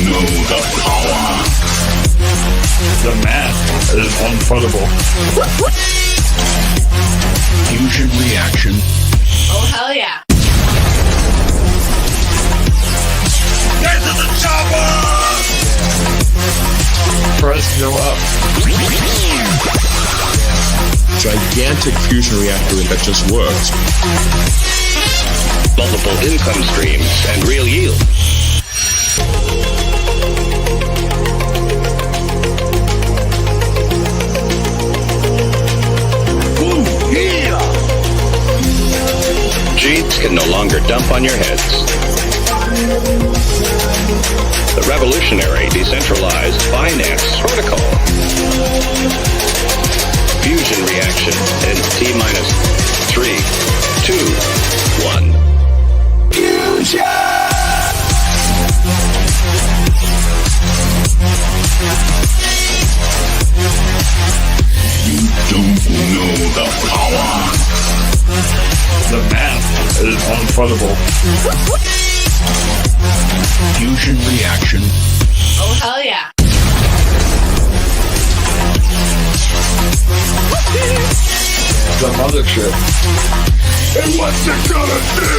know the power. The math is unfuttable. Fusion reaction. Oh, hell yeah. Get to the chopper! Press go up. Gigantic fusion reactor that just works. Multiple income streams and real yield. Ooh, yeah! Cheats can no longer dump on your heads. The revolutionary decentralized finance protocol. Fusion reaction in T-minus 3, 2, 1. Fusion! You don't know the power. The math is unfuttable. Fusion reaction. Oh, hell yeah. The mothership. And what's it gonna do?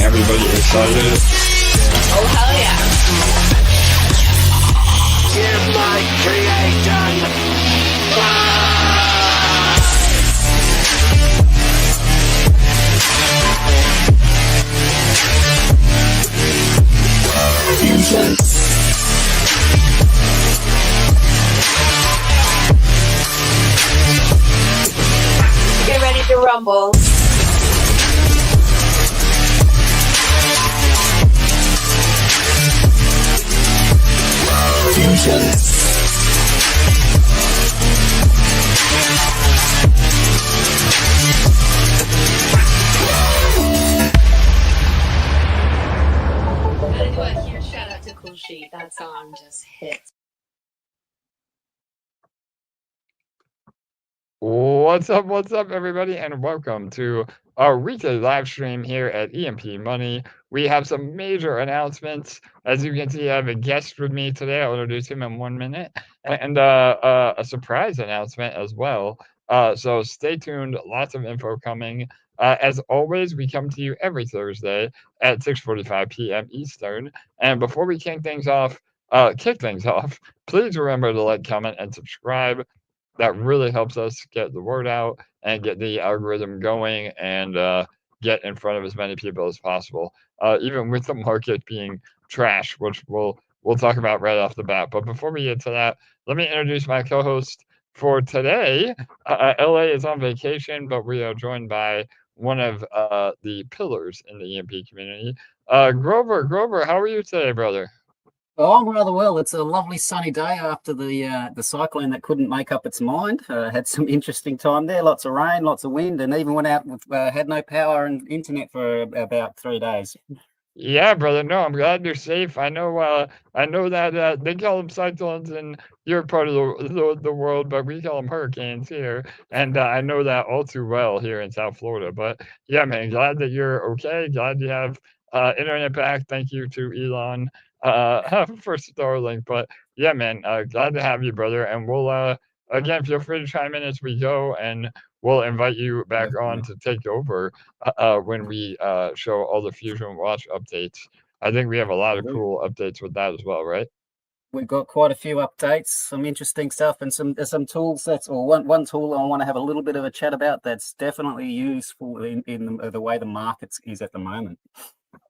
Everybody excited? Oh, hell yeah. Give my creation! Fusion. Get ready to rumble. Fusion. Gotta do a huge shout out to Cool Sheet. That song just hits. What's up, everybody, and welcome to our weekly live stream here at EMP.Money. We have some major announcements. As you can see, I have a guest with me today. I'll introduce him in 1 minute, and a surprise announcement as well. So stay tuned. Lots of info coming. As always, we come to you every Thursday at 6:45 p.m. Eastern. And before we kick things off, please remember to like, comment, and subscribe. That really helps us get the word out and get the algorithm going and get in front of as many people as possible. Even with the market being trash, which we'll talk about right off the bat. But before we get to that, let me introduce my co-host for today. LA is on vacation, but we are joined by one of the pillars in the EMP community. Grover, how are you today, brother? Oh, I'm rather well. It's a lovely sunny day after the cyclone that couldn't make up its mind. Had some interesting time there. Lots of rain, lots of wind, and even went out with had no power and internet for about 3 days. Yeah, brother. No, I'm glad you're safe. I know that they call them cyclones in your part of the world, but we call them hurricanes here. And I know that all too well here in South Florida. But yeah, man, glad that you're okay. Glad you have internet back. Thank you to Elon for Starlink. But yeah, man, glad to have you, brother. And we'll again feel free to chime in as we go, and we'll invite you back on to take over when we show all the Fusion Watch updates. I think we have a lot of cool updates with that as well, right? We've got quite a few updates, some interesting stuff, and some tools. One tool I want to have a little bit of a chat about that's definitely useful in the way the market is at the moment.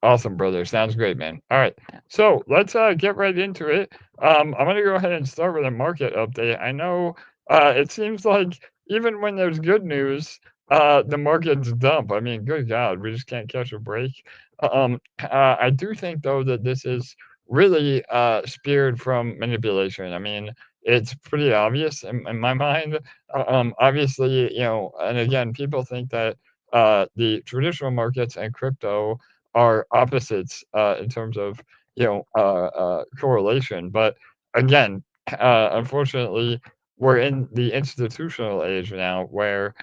Awesome, brother. Sounds great, man. All right, so let's get right into it. I'm going to go ahead and start with a market update. I know it seems like even when there's good news, the markets dump. I mean, good God, we just can't catch a break. I do think, though, that this is really speared from manipulation. I mean, it's pretty obvious in my mind. Obviously, and again, people think that the traditional markets and crypto are opposites in terms of correlation. But again, unfortunately, we're in the institutional age now where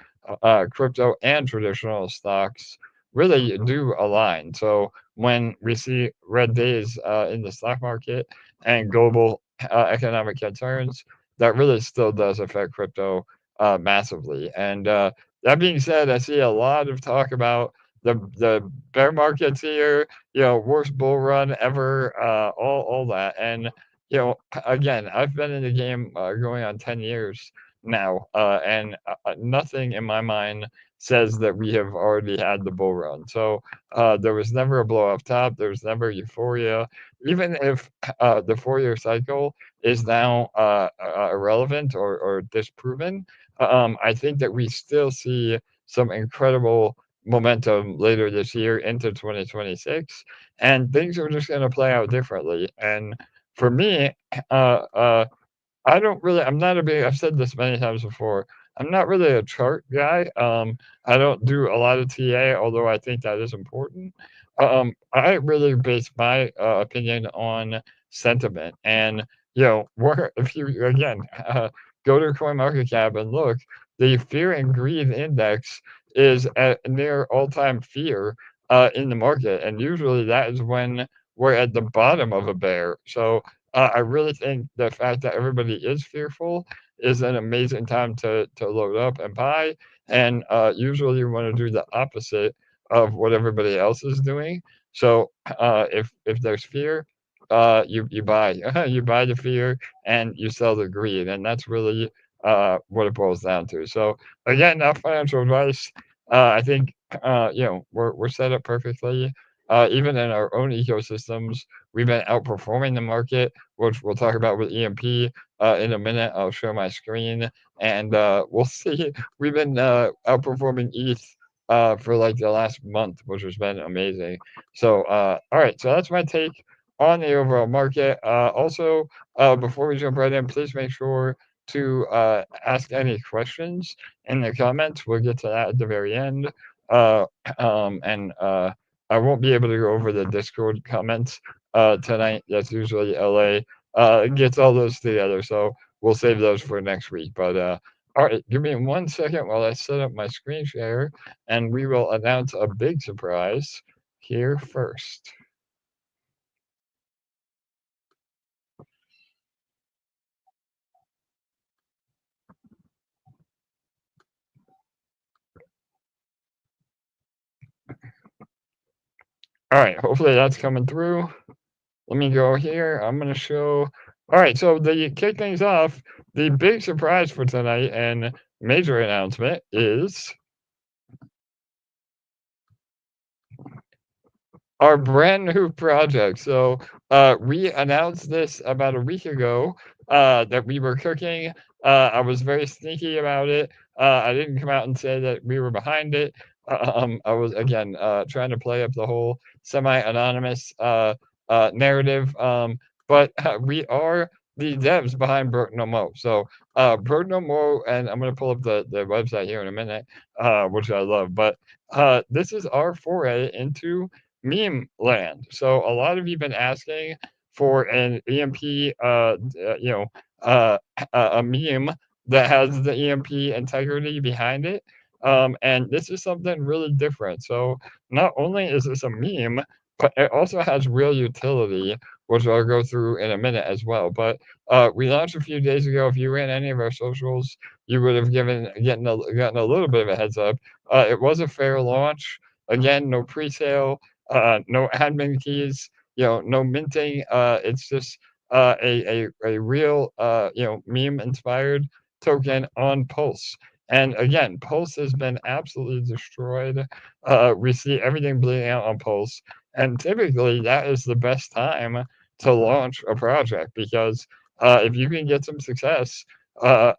crypto and traditional stocks really do align. So when we see red days in the stock market and global economic concerns, that really still does affect crypto massively. And that being said, I see a lot of talk about the bear markets here, worst bull run ever, all that. And again, I've been in the game going on 10 years now, and nothing in my mind says that we have already had the bull run. So there was never a blow off top. There was never euphoria. Even if the 4-year cycle is now irrelevant or disproven, I think that we still see some incredible momentum later this year into 2026, and things are just going to play out differently. And for me, I'm not a big, I've said this many times before. I'm not really a chart guy. I don't do a lot of TA, although I think that is important. I really base my opinion on sentiment. And, if you, again, go to CoinMarketCap and look, the fear and greed index is at near all time fear in the market. And usually that is when we're at the bottom of a bear. So, I really think the fact that everybody is fearful is an amazing time to load up and buy. And usually you want to do the opposite of what everybody else is doing. So if there's fear, you buy you buy the fear and you sell the greed, and that's really what it boils down to. So again, not financial advice. I think we're set up perfectly. Even in our own ecosystems, we've been outperforming the market, which we'll talk about with EMP in a minute. I'll show my screen, and we'll see. We've been outperforming ETH for like the last month, which has been amazing. So, all right, so that's my take on the overall market. Also, before we jump right in, please make sure to ask any questions in the comments. We'll get to that at the very end. And I won't be able to go over the Discord comments tonight. That's usually LA gets all those together, so we'll save those for next week. But all right, give me 1 second while I set up my screen share, and we will announce a big surprise here first. All right, hopefully that's coming through. Let me go here. I'm going to show. All right, so to kick things off, the big surprise for tonight and major announcement is our brand new project. So we announced this about a week ago that we were cooking. I was very sneaky about it. I didn't come out and say that we were behind it. I was, again, trying to play up the whole semi-anonymous narrative. But we are the devs behind BrokeNoMo. So BrokeNoMo, and I'm going to pull up the website here in a minute, which I love. But this is our foray into meme land. So a lot of you have been asking for an EMP, a meme that has the EMP integrity behind it. And this is something really different. So not only is this a meme, but it also has real utility, which I'll go through in a minute as well. But we launched a few days ago. If you ran any of our socials, you would have gotten a little bit of a heads up. It was a fair launch. Again, no pre-sale, no admin keys, no minting. It's just a real meme inspired token on Pulse. And again, Pulse has been absolutely destroyed. We see everything bleeding out on Pulse, and typically that is the best time to launch a project, because if you can get some success at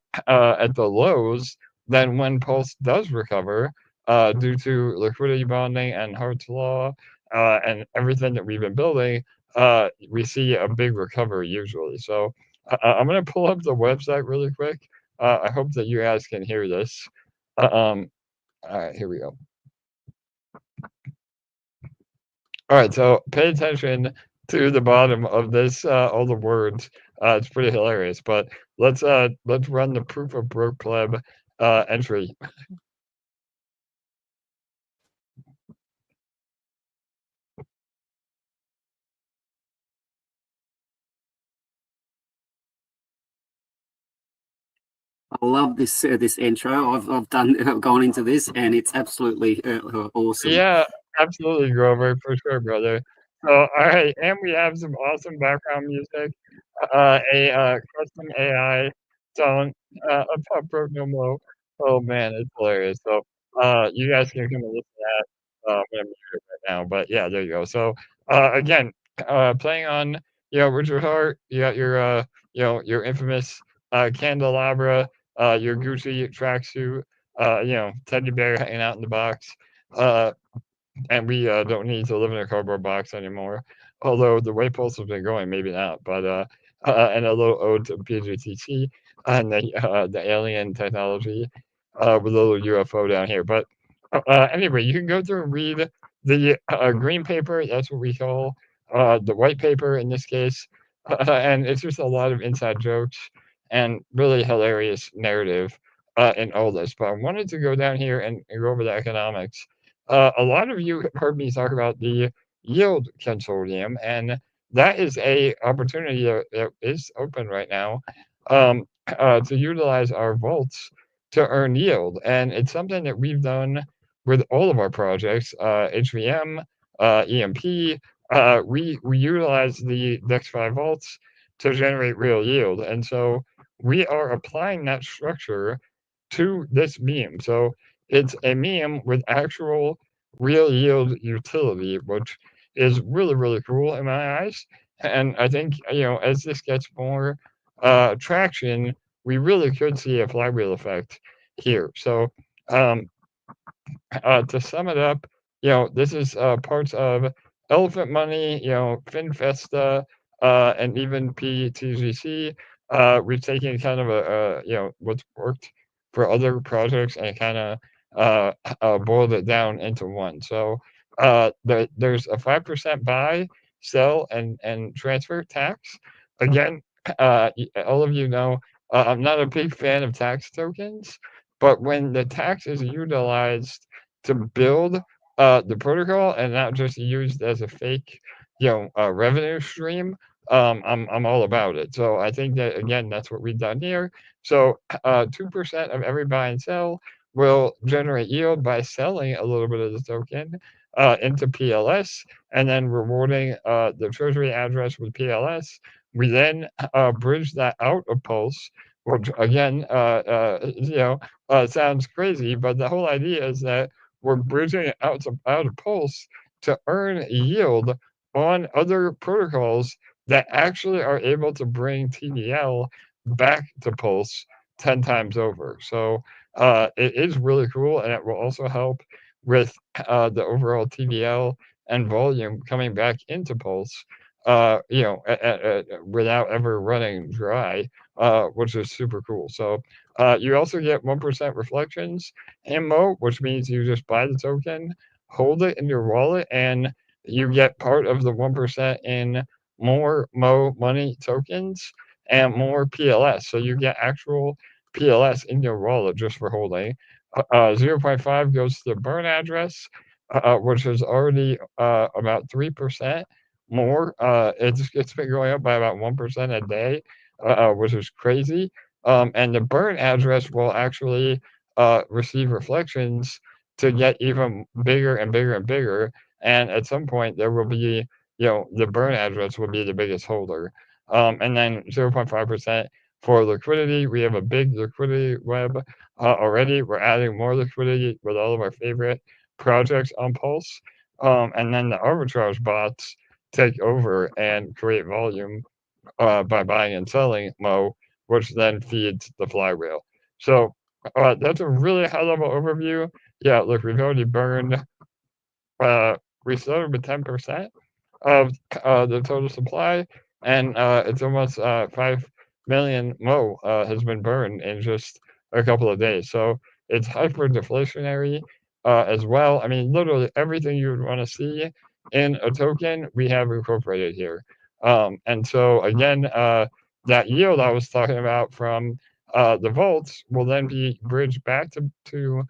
the lows, then when Pulse does recover, due to liquidity bonding and Hart's law and everything that we've been building, we see a big recovery usually. So I'm going to pull up the website really quick. I hope that you guys can hear this. All right, here we go. All right, so pay attention to the bottom of this, all the words. It's pretty hilarious. But let's run the proof of broke pleb entry. I love this intro. I've gone into this, and it's absolutely awesome. Yeah, absolutely, Grover, for sure, brother. So, all right, and we have some awesome background music, a custom AI song about BrokeNoMo. Oh man, it's hilarious. So, you guys can come and listen to that when I'm muted right now. But yeah, there you go. So, again, playing on Richard Hart, you got your your infamous candelabra, your Gucci tracksuit, teddy bear hanging out in the box. Uh, and we don't need to live in a cardboard box anymore. Although the way Pulse has been going, maybe not. But and a little ode to PGTT and the alien technology with a little UFO down here. But anyway, you can go through and read the green paper. That's what we call the white paper in this case, and it's just a lot of inside jokes and really hilarious narrative in all this. But I wanted to go down here and go over the economics. A lot of you have heard me talk about the yield consortium, and that is a opportunity that is open right now to utilize our vaults to earn yield, and it's something that we've done with all of our projects, HVM, EMP. We utilize the DEX5 vaults to generate real yield, and so we are applying that structure to this meme. So it's a meme with actual real yield utility, which is really, really cool in my eyes. And I think, as this gets more traction, we really could see a flywheel effect here. So, um, to sum it up, this is parts of Elephant Money, FinFesta, and even PTGC. We've taken kind of what's worked for other projects and kind of boiled it down into one. So there's a 5% buy, sell, and transfer tax. Again, all of you know I'm not a big fan of tax tokens, but when the tax is utilized to build the protocol and not just used as a fake, revenue stream, I'm all about it. So I think that again, that's what we've done here. So 2% of every buy and sell will generate yield by selling a little bit of the token into PLS and then rewarding the treasury address with PLS. We then bridge that out of Pulse, which again, sounds crazy, but the whole idea is that we're bridging it out of Pulse to earn yield on other protocols that actually are able to bring TVL back to Pulse 10 times over. So it is really cool, and it will also help with the overall TVL and volume coming back into Pulse, without ever running dry, which is super cool. So you also get 1% reflections in Mo, which means you just buy the token, hold it in your wallet, and you get part of the 1% in more Mo money tokens and more PLS. So you get actual PLS in your wallet just for holding. 0.5 goes to the burn address, which is already about 3% more. It's been going up by about 1% a day, which is crazy. And the burn address will actually receive reflections to get even bigger and bigger and bigger. And at some point, there will be, the burn address will be the biggest holder. And then 0.5% for liquidity. We have a big liquidity web already. We're adding more liquidity with all of our favorite projects on Pulse. And then the arbitrage bots take over and create volume by buying and selling Mo, which then feeds the flywheel. So that's a really high level overview. Yeah, look, we've already burned, we started with 10% of the total supply, and it's almost 5 million Mo has been burned in just a couple of days. So it's hyper deflationary as well. I mean, literally everything you would want to see in a token, we have incorporated here. And so again, that yield I was talking about from the vaults will then be bridged back to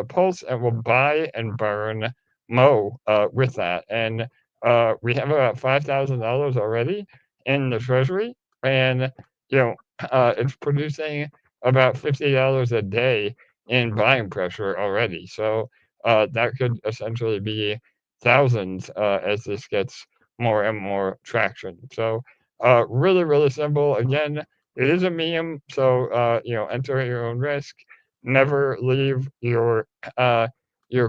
Pulse and will buy and burn Mo with that. And we have about $5,000 already in the treasury, and it's producing about $50 a day in buying pressure already. So that could essentially be thousands as this gets more and more traction. So really, really simple. Again, it is a meme, so enter at your own risk. Never leave your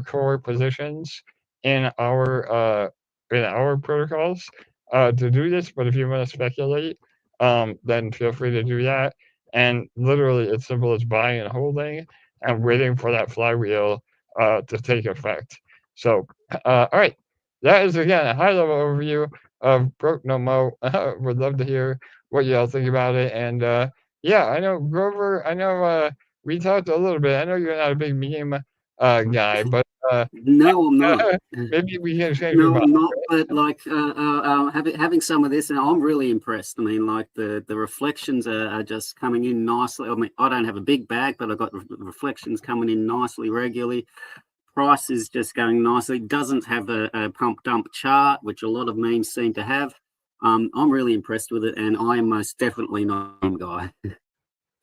core positions in our protocols to do this. But if you want to speculate, then feel free to do that. And literally, it's simple as buying and holding and waiting for that flywheel to take effect. So, all right, that is again a high-level overview of BrokeNoMo. Would love to hear what y'all think about it. And yeah, I know Grover. I know we talked a little bit. I know you're not a big meme guy, but No, I'm not. maybe we can change your No, mind. I'm not. But like having some of this, and I'm really impressed. I mean, like the reflections are just coming in nicely. I mean, I don't have a big bag, but I've got reflections coming in nicely regularly. Price is just going nicely. Doesn't have a pump dump chart, which a lot of memes seem to have. I'm really impressed with it, and I am most definitely not a meme guy.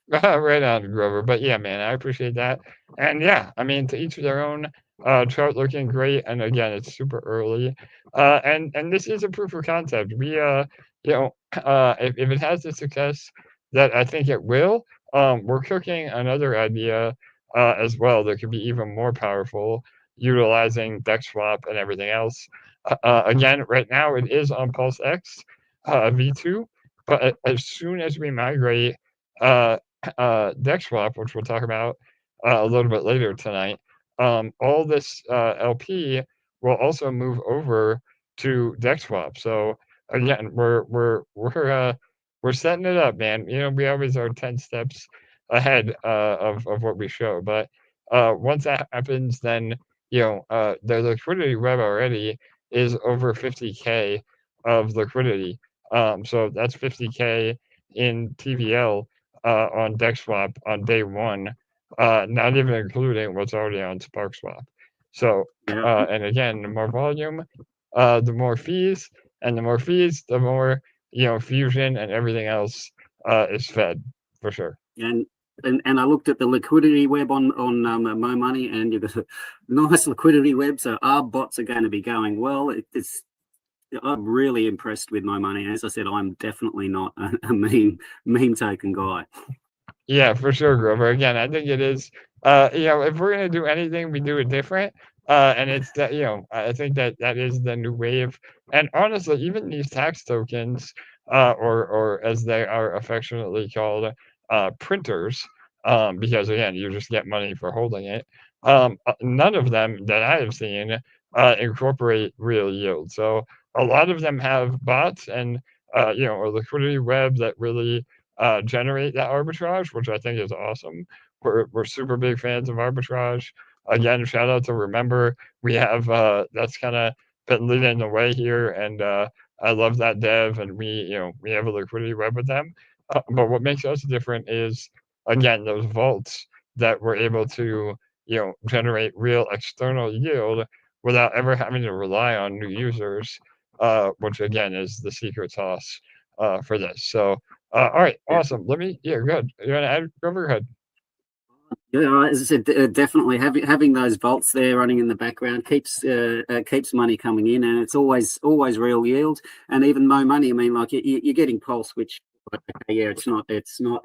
Right on, Grover. But yeah, man, I appreciate that. And yeah, I mean, to each their own. Chart looking great, and again, it's super early. And this is a proof of concept. If it has the success that I think it will, we're cooking another idea as well that could be even more powerful, utilizing dex swap and everything else. Again, right now it is on Pulse X V2, but as soon as we migrate uh, dex swap, which we'll talk about a little bit later tonight, all this LP will also move over to dex swap. So again, we're setting it up, man. We always are 10 steps ahead of what we show. But once that happens, then the liquidity web already is over 50K of liquidity. So that's 50K in TVL on DexSwap on day one, not even including what's already on SparkSwap. So, Yeah. and again, the more volume, the more fees, and the more fees, the more Fusion and everything else is fed for sure. And I looked at the liquidity web on Mo Money, and you've got a nice liquidity web. So our bots are going to be going well. I'm really impressed with Mo Money. As I said, I'm definitely not a meme token guy. Yeah, for sure, Grover. Again, I think it is. If we're gonna do anything, we do it different. And it's that I think that is the new wave. And honestly, even these tax tokens, or as they are affectionately called, printers, because again, you just get money for holding it. None of them that I have seen incorporate real yield. So a lot of them have bots and a liquidity web that really generate that arbitrage, which I think is awesome. We're super big fans of arbitrage. Again, shout out to Remember. We have that's kind of been leading the way here, and I love that dev, and we have a liquidity web with them. But what makes us different is again those vaults that we're able to generate real external yield without ever having to rely on new users, which again is the secret sauce for this. So all right, awesome. Good. You want to add, Grover? Go ahead. Yeah, as I said, definitely having those vaults there running in the background keeps money coming in, and it's always real yield. And even Mo Money, I mean, like you're getting Pulse, which yeah, it's not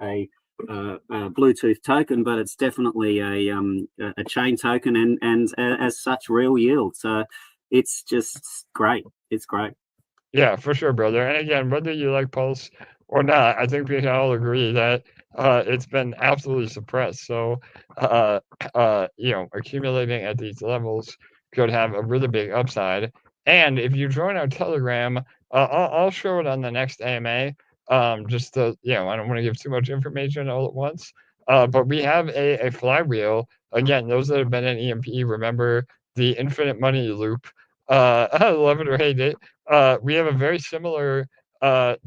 a Bluetooth token, but it's definitely a chain token, and as such, real yield. So it's just great. It's great. Yeah, for sure, brother. And again, whether you like Pulse or not, I think we can all agree that it's been absolutely suppressed. So, accumulating at these levels could have a really big upside. And if you join our Telegram, I'll show it on the next AMA. Just to, I don't want to give too much information all at once. But we have a flywheel. Again, those that have been in EMP remember the infinite money loop. I love it or hate it. We have a very similar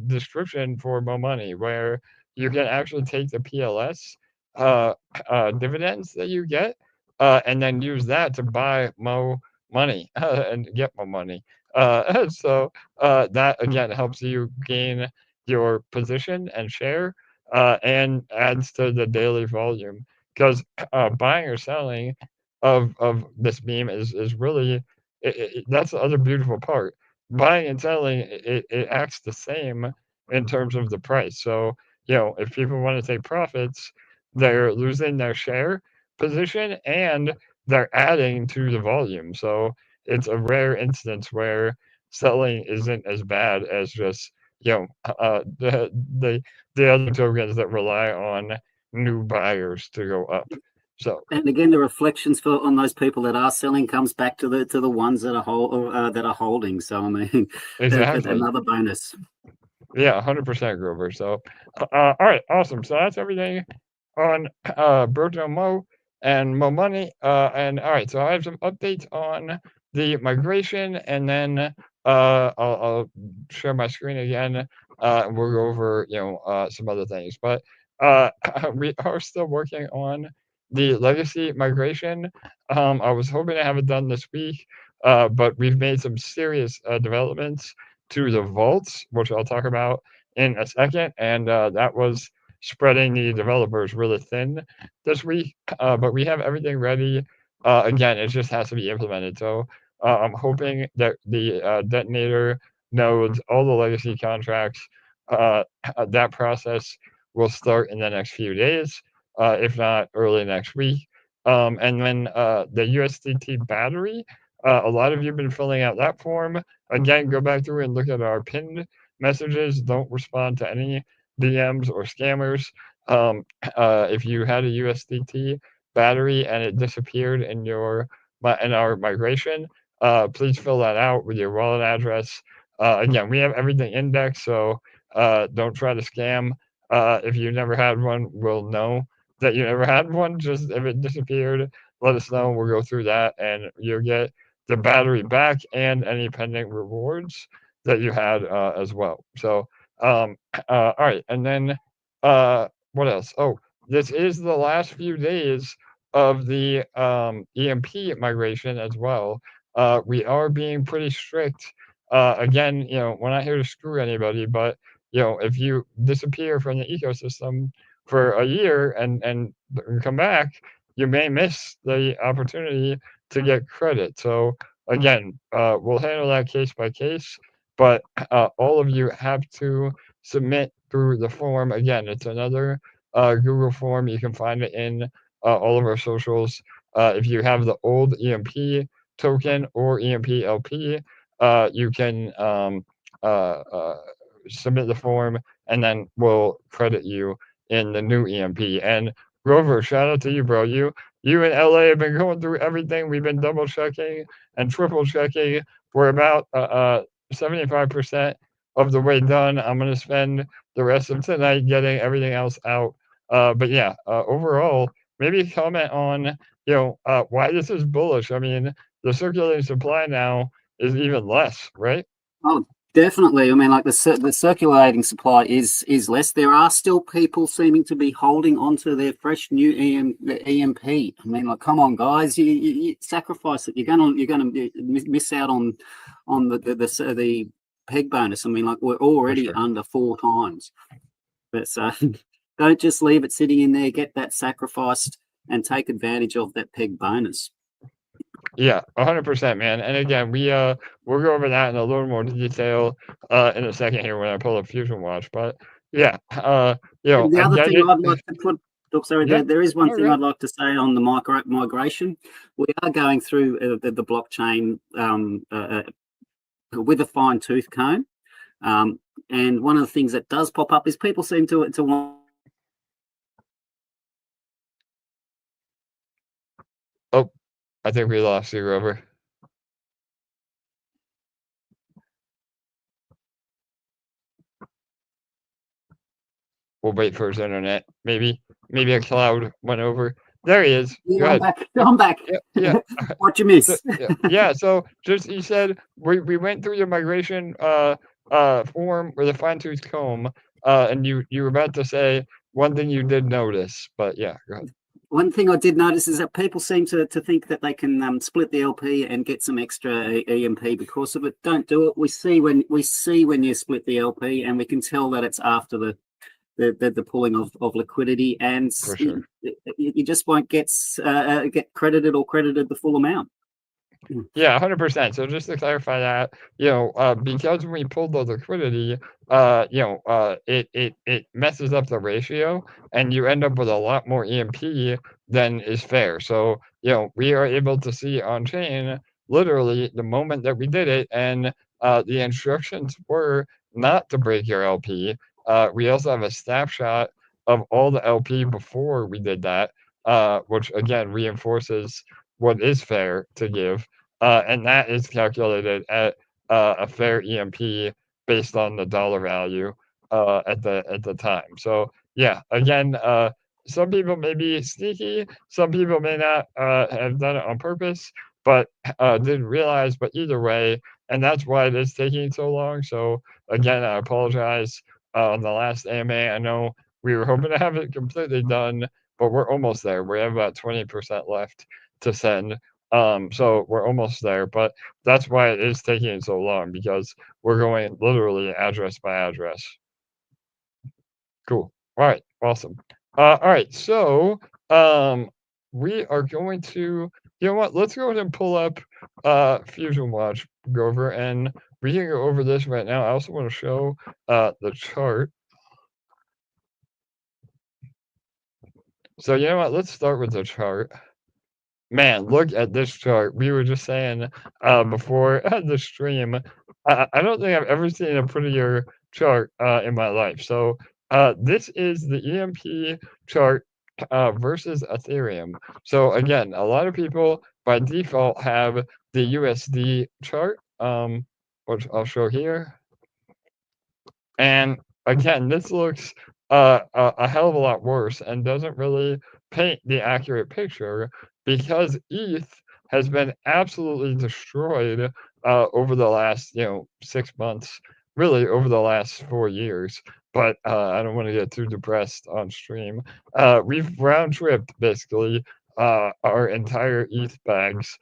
description for Mo Money, where you can actually take the PLS dividends that you get, and then use that to buy Mo Money and get Mo Money. So that again helps you gain your position and share and adds to the daily volume because buying or selling of this meme is really that's the other beautiful part. Buying and selling it acts the same in terms of the price. So if people want to take profits, they're losing their share position and they're adding to the volume. So it's a rare instance where selling isn't as bad as just the other tokens that rely on new buyers to go up. So And again, the reflections on those people that are selling comes back to the ones that are holding. So I mean, exactly, another bonus. yeah, 100% Grover. So all right, awesome. So that's everything on BrokeNoMo and Mo and all right, so I have some updates on the migration, and then I'll share my screen again, and we'll go over some other things. But we are still working on the legacy migration. I was hoping to have it done this week, but we've made some serious developments to the vaults, which I'll talk about in a second, and that was spreading the developers really thin this week, but we have everything ready. Again, it just has to be implemented. So I'm hoping that the detonator nodes, all the legacy contracts, that process will start in the next few days, if not early next week. And then the USDT battery, a lot of you have been filling out that form. Again, go back through and look at our pinned messages. Don't respond to any DMs or scammers. If you had a USDT battery and it disappeared in our migration, please fill that out with your wallet address. Again, we have everything indexed, so don't try to scam. If you never had one, we'll know that you never had one. Just if it disappeared, let us know. We'll go through that, and you'll get the battery back and any pending rewards that you had as well. So, all right, and then what else? Oh, this is the last few days of the EMP migration as well. We are being pretty strict. Again, we're not here to screw anybody, but if you disappear from the ecosystem for a year and come back, you may miss the opportunity to get credit. So again, we'll handle that case by case, but all of you have to submit through the form. Again, it's another Google form. You can find it in all of our socials. If you have the old EMP token or EMP LP, you can submit the form, and then we'll credit you in the new EMP. And Grover, shout out to you, bro. You in LA have been going through everything. We've been double checking and triple checking. We're about 75% of the way done. I'm gonna spend the rest of tonight getting everything else out. But yeah, overall, maybe comment on why this is bullish. I mean, the circulating supply now is even less, right? Oh, definitely. I mean, like the circulating supply is less. There are still people seeming to be holding onto their fresh new EMP. I mean, like, come on, guys, you sacrifice it. You're gonna miss out on the peg bonus. I mean, like, we're already under 4 times. But so don't just leave it sitting in there. Get that sacrificed and take advantage of that peg bonus. Yeah, 100%, man. And again, we'll go over that in a little more detail in a second here when I pull up Fusion Watch. But yeah, the other thing I'd like to put. Oh, sorry, yeah, there is one thing I'd like to say on the migration. We are going through the blockchain with a fine tooth comb, and one of the things that does pop up is people seem to want. Oh, I think we lost you, Grover. We'll wait for his internet. Maybe a cloud went over. There he is. Yeah, Go ahead. I'm back. Yeah. What you miss? Yeah. So just you said we went through your migration form with a fine tooth comb, and you were about to say one thing you did notice, but yeah, go ahead. One thing I did notice is that people seem to think that they can split the LP and get some extra EMP because of it. Don't do it. We see when you split the LP, and we can tell that it's after the the pulling of liquidity, and For sure. you just won't get credited the full amount. Yeah, 100%. So just to clarify that, because we pulled the liquidity, it messes up the ratio, and you end up with a lot more EMP than is fair. So, we are able to see on chain literally the moment that we did it, and the instructions were not to break your LP. We also have a snapshot of all the LP before we did that, which again reinforces what is fair to give. And that is calculated at a fair EMP based on the dollar value at the time. So yeah, again, some people may be sneaky, some people may not have done it on purpose, but didn't realize. But either way, and that's why it is taking so long. So again, I apologize on the last AMA. I know we were hoping to have it completely done, but we're almost there. We have about 20% left to send. So we're almost there, but that's why it is taking so long, because we're going literally address by address. Cool. All right. Awesome. All right. So, we are going to, you know what? Let's go ahead and pull up, Fusion Watch, Grover, and we can go over this right now. I also want to show, the chart. So, you know what? Let's start with the chart. Man, look at this chart. We were just saying before the stream, I don't think I've ever seen a prettier chart in my life. So this is the EMP chart versus Ethereum. So again, a lot of people by default have the USD chart, which I'll show here. And again, this looks a hell of a lot worse and doesn't really paint the accurate picture, because ETH has been absolutely destroyed over the last 6 months, really over the last 4 years. But I don't want to get too depressed on stream. We've round tripped basically our entire ETH bags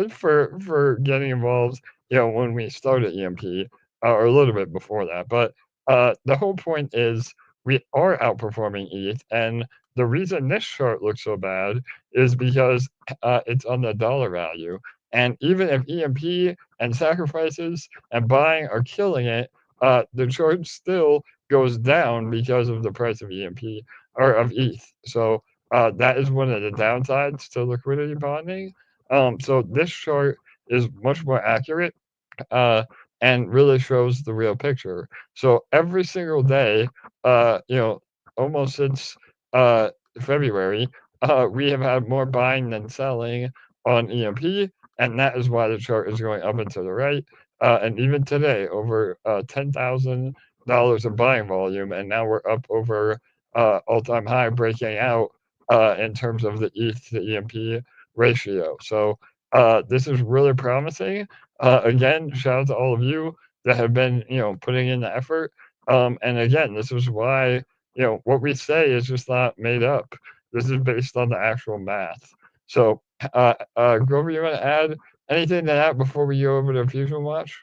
for getting involved. When we started EMP, or a little bit before that. But the whole point is we are outperforming ETH, and the reason this chart looks so bad is because it's on the dollar value. And even if EMP and sacrifices and buying are killing it, the chart still goes down because of the price of EMP or of ETH. So that is one of the downsides to liquidity bonding. So this chart is much more accurate. And really shows the real picture. So every single day, almost since February, we have had more buying than selling on EMP, and that is why the chart is going up and to the right. And even today, over $10,000 of buying volume, and now we're up over all-time high, breaking out in terms of the ETH to EMP ratio. So this is really promising. Again, shout out to all of you that have been, putting in the effort. And again, this is why, what we say is just not made up. This is based on the actual math. So, Grover, you want to add anything to that before we go over to Fusion Watch?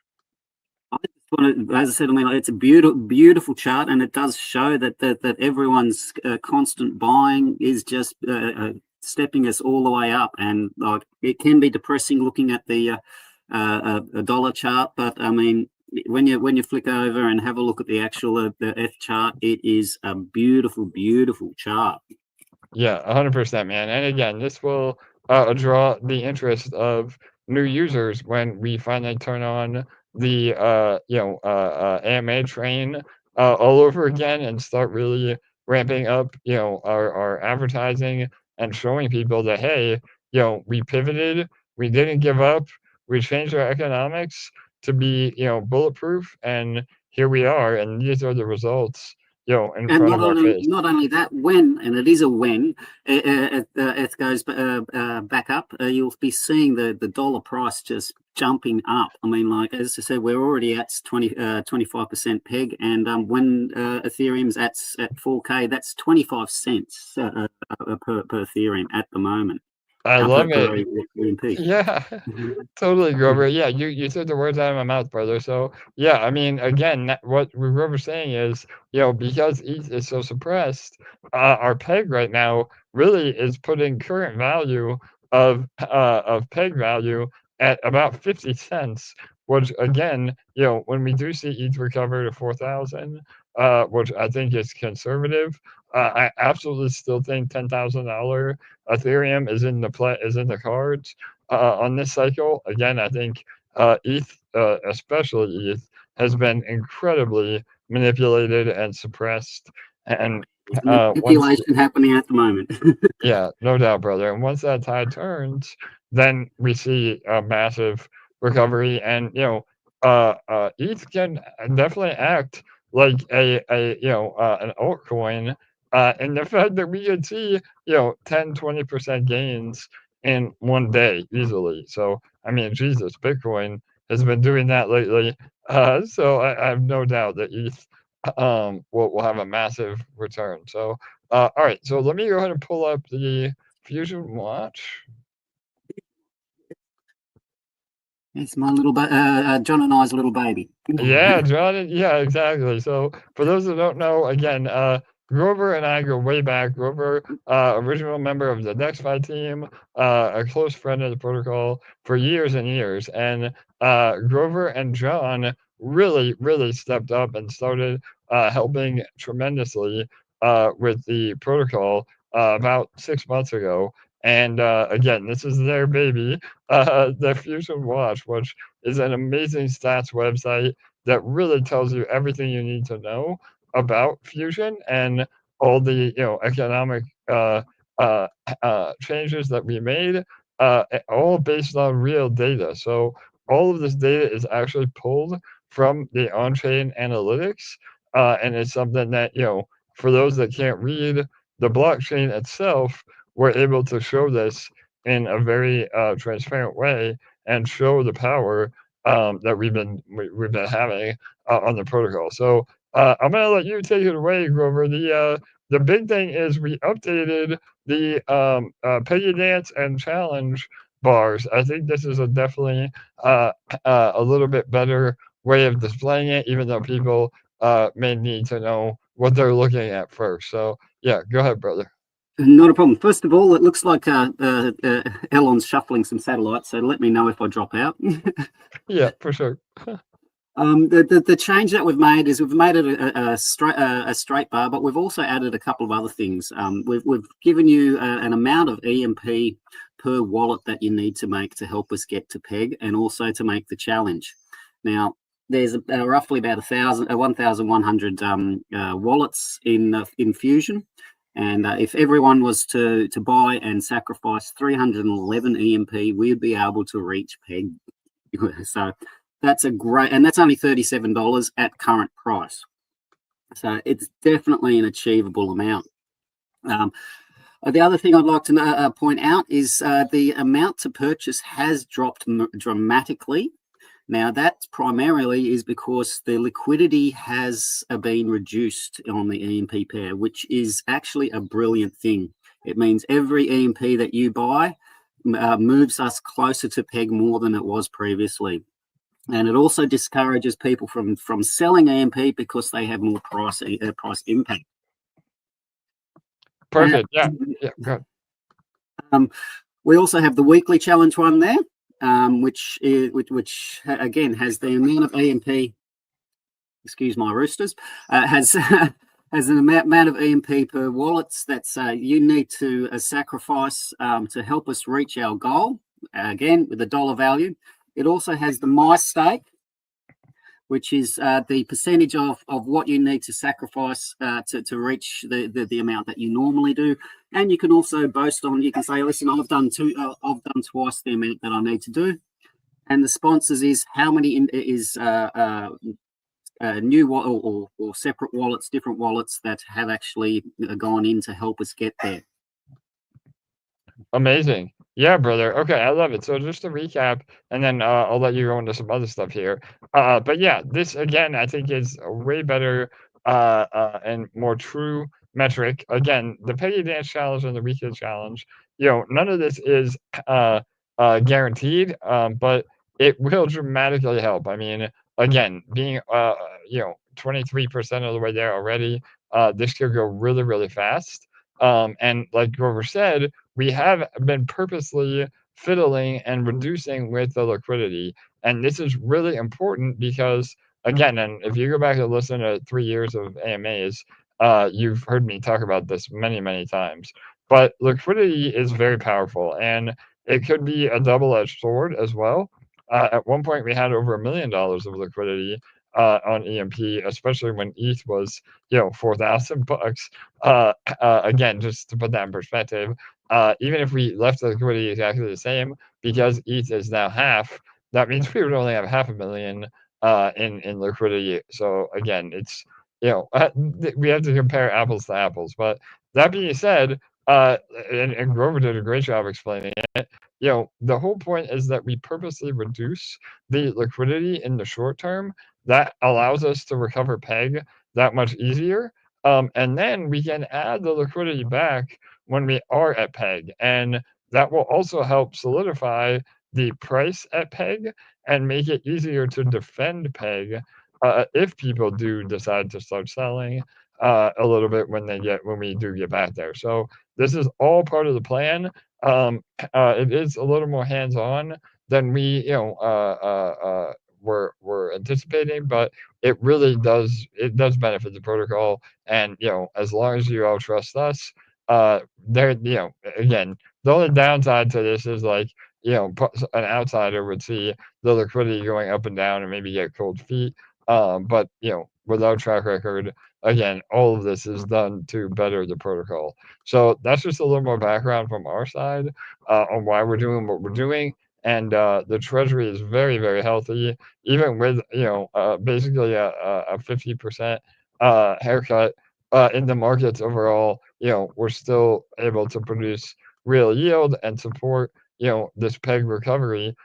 As I said, it's a beautiful chart, and it does show that everyone's constant buying is just stepping us all the way up. And it can be depressing looking at the a dollar chart, but I mean, when you flick over and have a look at the actual the F chart, it is a beautiful chart. Yeah, 100%, man. And again, this will draw the interest of new users when we finally turn on the AMA train all over again and start really ramping up our advertising and showing people that, hey, we pivoted, we didn't give up, we changed our economics to be bulletproof, and here we are, and these are the results in And front of our face. not only that, and it is a when it goes back up, you'll be seeing the dollar price just jumping up. I mean, like as I said, we're already at 25% peg, and when Ethereum's at 4K, that's 25 cents per Ethereum at the moment. I love it. EMP. Yeah, totally, Grover. Yeah, you took the words out of my mouth, brother. So yeah, I mean, again, what Grover's saying is, because ETH is so suppressed, our peg right now really is putting current value of peg value at about 50 cents, which again, when we do see ETH recover to 4,000, which I think is conservative, I absolutely still think $10,000 Ethereum is in the cards on this cycle. Again, I think ETH, especially ETH, has been incredibly manipulated and suppressed. And There's once, manipulation happening at the moment. yeah, no doubt, brother. And once that tide turns, then we see a massive recovery. And ETH can definitely act like an altcoin. And the fact that we could see 10-20% gains in one day easily. So I mean, Jesus, Bitcoin has been doing that lately. So I have no doubt that ETH will have a massive return. So all right, so let me go ahead and pull up the Fusion watch. It's my little John and I's little baby. Yeah, John. Yeah, exactly. So for those that don't know, again, Grover and I go way back. Grover, original member of the DeFi team, a close friend of the protocol for years and years. And Grover and John really, really stepped up and started helping tremendously with the protocol about 6 months ago. And again, this is their baby, the Fusion Watch, which is an amazing stats website that really tells you everything you need to know about Fusion and all the economic changes that we made, all based on real data. So all of this data is actually pulled from the on-chain analytics, and it's something that for those that can't read the blockchain itself, we're able to show this in a very transparent way and show the power that we've been having on the protocol. So I'm gonna let you take it away, Grover. The big thing is we updated the Peggy Dance and Challenge bars. I think this is definitely a little bit better way of displaying it, even though people may need to know what they're looking at first. So yeah, go ahead, brother. Not a problem. First of all, it looks like Elon's shuffling some satellites, so let me know if I drop out. Yeah, for sure. The change that we've made is we've made it a straight bar, but we've also added a couple of other things. We've given you an amount of EMP per wallet that you need to make to help us get to peg, and also to make the challenge. Now, there's roughly about 1,100 wallets in Fusion. And if everyone was to buy and sacrifice 311 EMP, we'd be able to reach peg. So that's and that's only $37 at current price. So it's definitely an achievable amount. The other thing I'd like to point out is the amount to purchase has dropped dramatically. Now, that primarily is because the liquidity has been reduced on the EMP pair, which is actually a brilliant thing. It means every EMP that you buy moves us closer to peg more than it was previously. And it also discourages people from selling EMP because they have more price impact. Perfect. Yeah. Good. We also have the weekly challenge one there. Which again has the amount of EMP. Excuse my roosters. Has an amount of EMP per wallets that's you need to sacrifice to help us reach our goal. Again, with the dollar value. It also has the My Stake, which is the percentage of what you need to sacrifice to reach the amount that you normally do. And you can also boast on, you can say, listen, I've done twice the amount that I need to do. And the sponsors is how many new or separate wallets, different wallets that have actually gone in to help us get there. Amazing. Yeah, brother. Okay, I love it. So just to recap, and then I'll let you go into some other stuff here. But yeah, this again, I think is a way better and more true metric. Again, the Peggy Dance Challenge and the Weekend Challenge, none of this is guaranteed, but it will dramatically help. I mean, again, being 23% of the way there already, this could go really, really fast. And like Grover said, we have been purposely fiddling and reducing with the liquidity. And this is really important because, again, and if you go back and listen to 3 years of AMAs, you've heard me talk about this many, many times. But liquidity is very powerful, and it could be a double-edged sword as well. At one point, we had over $1 million of liquidity on EMP, especially when ETH was, $4,000. Again, just to put that in perspective, even if we left the liquidity exactly the same, because ETH is now half, that means we would only have $500,000 in liquidity. So again, it's we have to compare apples to apples. But that being said, and Grover did a great job explaining it. The whole point is that we purposely reduce the liquidity in the short term. That allows us to recover peg that much easier. And then we can add the liquidity back when we are at peg. And that will also help solidify the price at peg and make it easier to defend peg if people do decide to start selling a little bit when we do get back there. So this is all part of the plan. It is a little more hands-on than we were anticipating, but it really does benefit the protocol. And as long as you all trust us, again, the only downside to this is like an outsider would see the liquidity going up and down and maybe get cold feet. But with our track record, again, all of this is done to better the protocol. So that's just a little more background from our side on why we're doing what we're doing. And the treasury is very, very healthy, even with basically a 50% haircut in the markets overall. We're still able to produce real yield and support this peg recovery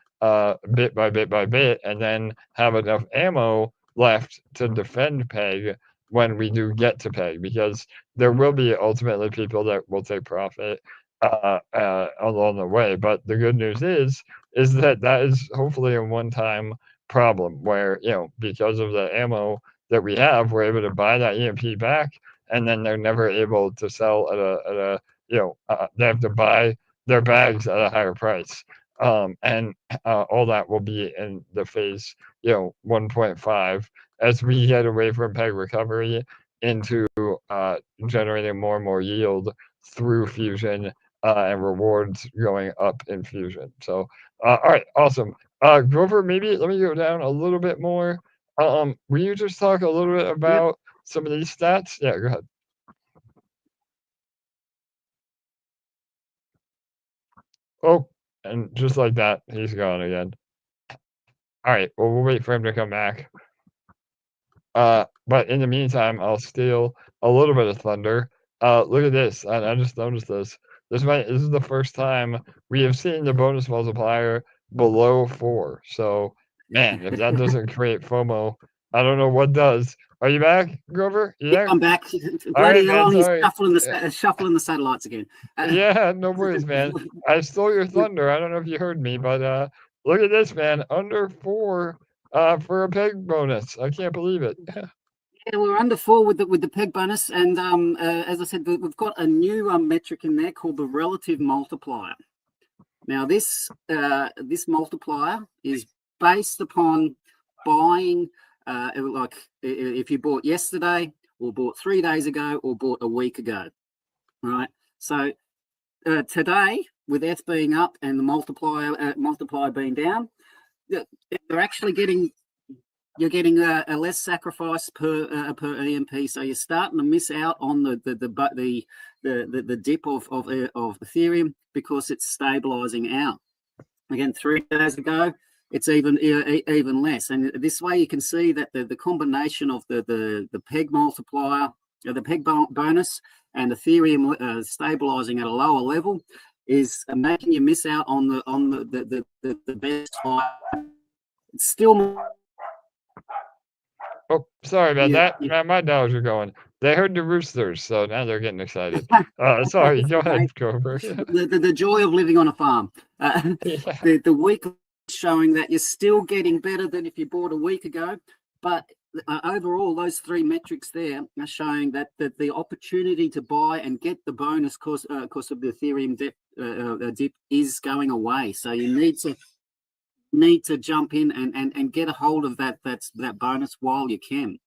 bit by bit by bit, and then have enough ammo left to defend peg when we do get to peg, because there will be ultimately people that will take profit along the way. But the good news is that is hopefully a one-time problem where because of the ammo that we have, we're able to buy that EMP back, and then they're never able to sell at a they have to buy their bags at a higher price. And all that will be in the phase 1.5 as we get away from peg recovery into generating more and more yield through Fusion and rewards going up in Fusion. So all right, awesome. Grover, maybe let me go down a little bit more. Will you just talk a little bit about some of these stats? Yeah, go ahead. Oh, and just like that, he's gone again. All right, well, we'll wait for him to come back. But in the meantime, I'll steal a little bit of thunder. Look at this. I just noticed this. This is the first time we have seen the bonus multiplier below 4. So, man, if that doesn't create FOMO, I don't know what does. Are you back, Grover? You there? I'm back. Bloody hell, he's shuffling the satellites again. Yeah, no worries, man. I stole your thunder. I don't know if you heard me, but look at this, man. Under 4 for a peg bonus. I can't believe it. Yeah, we're under 4 with the peg bonus, and as I said, we've got a new metric in there called the relative multiplier. Now, this multiplier is based upon buying, like if you bought yesterday, or bought 3 days ago, or bought a week ago, right? So today, with ETH being up and the multiplier being down, you're actually getting a less sacrifice per EMP. So you're starting to miss out on the dip of Ethereum because it's stabilizing out. Again, 3 days ago, it's even less. And this way, you can see that the combination of the peg multiplier, the peg bonus, and Ethereum stabilizing at a lower level is making you miss out on the best time. It's still. Oh, sorry about that. Yeah. My dogs are going. They heard the roosters, so now they're getting excited. Sorry, go ahead, Grover. The joy of living on a farm. Yeah. The week is showing that you're still getting better than if you bought a week ago, but overall, those three metrics there are showing that the opportunity to buy and get the bonus course of the Ethereum dip is going away. So you need to jump in and get a hold of that bonus while you can.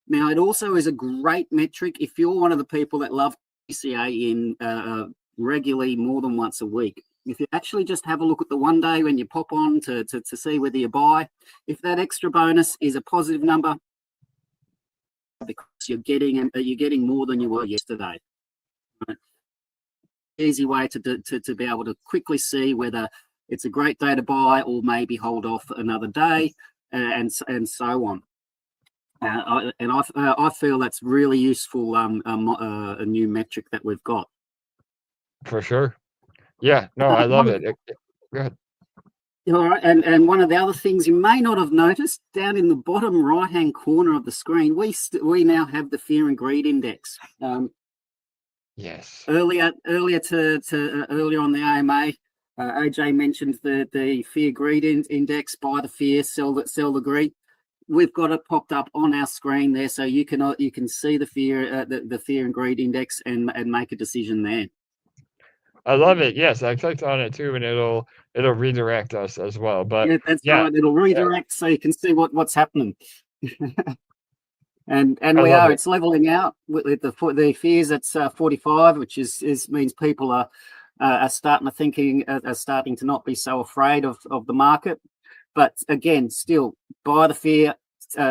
Now, it also is a great metric if you're one of the people that love PCA in regularly more than once a week. If you actually just have a look at the one day when you pop on to see whether you buy, if that extra bonus is a positive number, because you're getting more than you were yesterday. Right? Easy way to be able to quickly see whether it's a great day to buy or maybe hold off another day, and so on. I feel that's really useful. A new metric that we've got. For sure. Yeah, no, I love it. Go ahead. All right, and one of the other things you may not have noticed, down in the bottom right-hand corner of the screen, we now have the Fear and Greed Index. Yes. Earlier on the AMA, AJ mentioned the Fear Greed Index: buy the fear, sell the greed. We've got it popped up on our screen there, so you can see the fear and greed index and make a decision there. I love it. Yes, I clicked on it too, and it'll redirect us as well. But yeah, that's right. It'll redirect so you can see what's happening. and it's leveling out with the fears at 45, which means people are starting to not be so afraid of the market. But again, still buy the fear,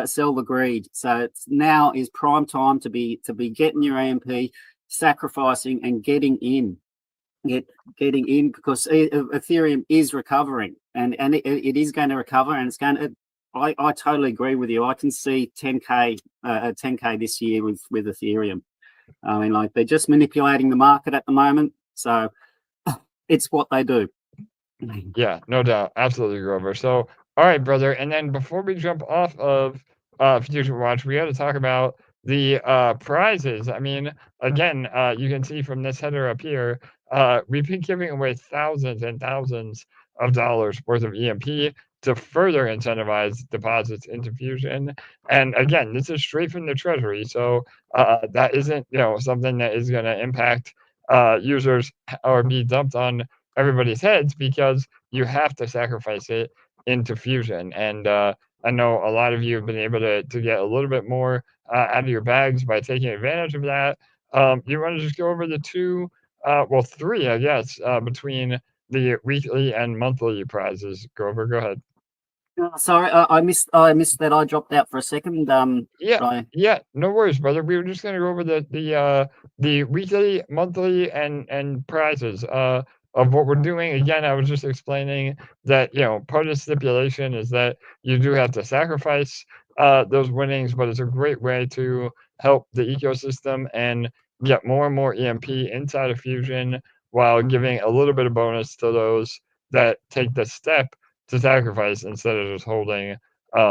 sell the greed. So now is prime time to be getting your EMP, sacrificing and getting in. Getting in because Ethereum is recovering and it is going to recover, and it's going to. I totally agree with you. I can see 10k this year with Ethereum. I mean, like, they're just manipulating the market at the moment, so it's what they do. Yeah, no doubt. Absolutely, Grover. So, all right, brother. And then before we jump off of Future Watch, we got to talk about the prizes. I mean, again, you can see from this header up here, we've been giving away thousands and thousands of dollars worth of EMP to further incentivize deposits into Fusion. And again, this is straight from the Treasury, so that isn't something that is going to impact users or be dumped on everybody's heads, because you have to sacrifice it into Fusion. And I know a lot of you have been able to get a little bit more out of your bags by taking advantage of that. You want to just go over the three, I guess, between the weekly and monthly prizes. Grover, go ahead. Sorry, I missed that. I dropped out for a second. Yeah, no worries, brother. We were just gonna go over the weekly, monthly, and prizes of what we're doing. Again, I was just explaining that part of the stipulation is that you do have to sacrifice those winnings, but it's a great way to help the ecosystem and get more and more EMP inside of Fusion while giving a little bit of bonus to those that take the step to sacrifice instead of just holding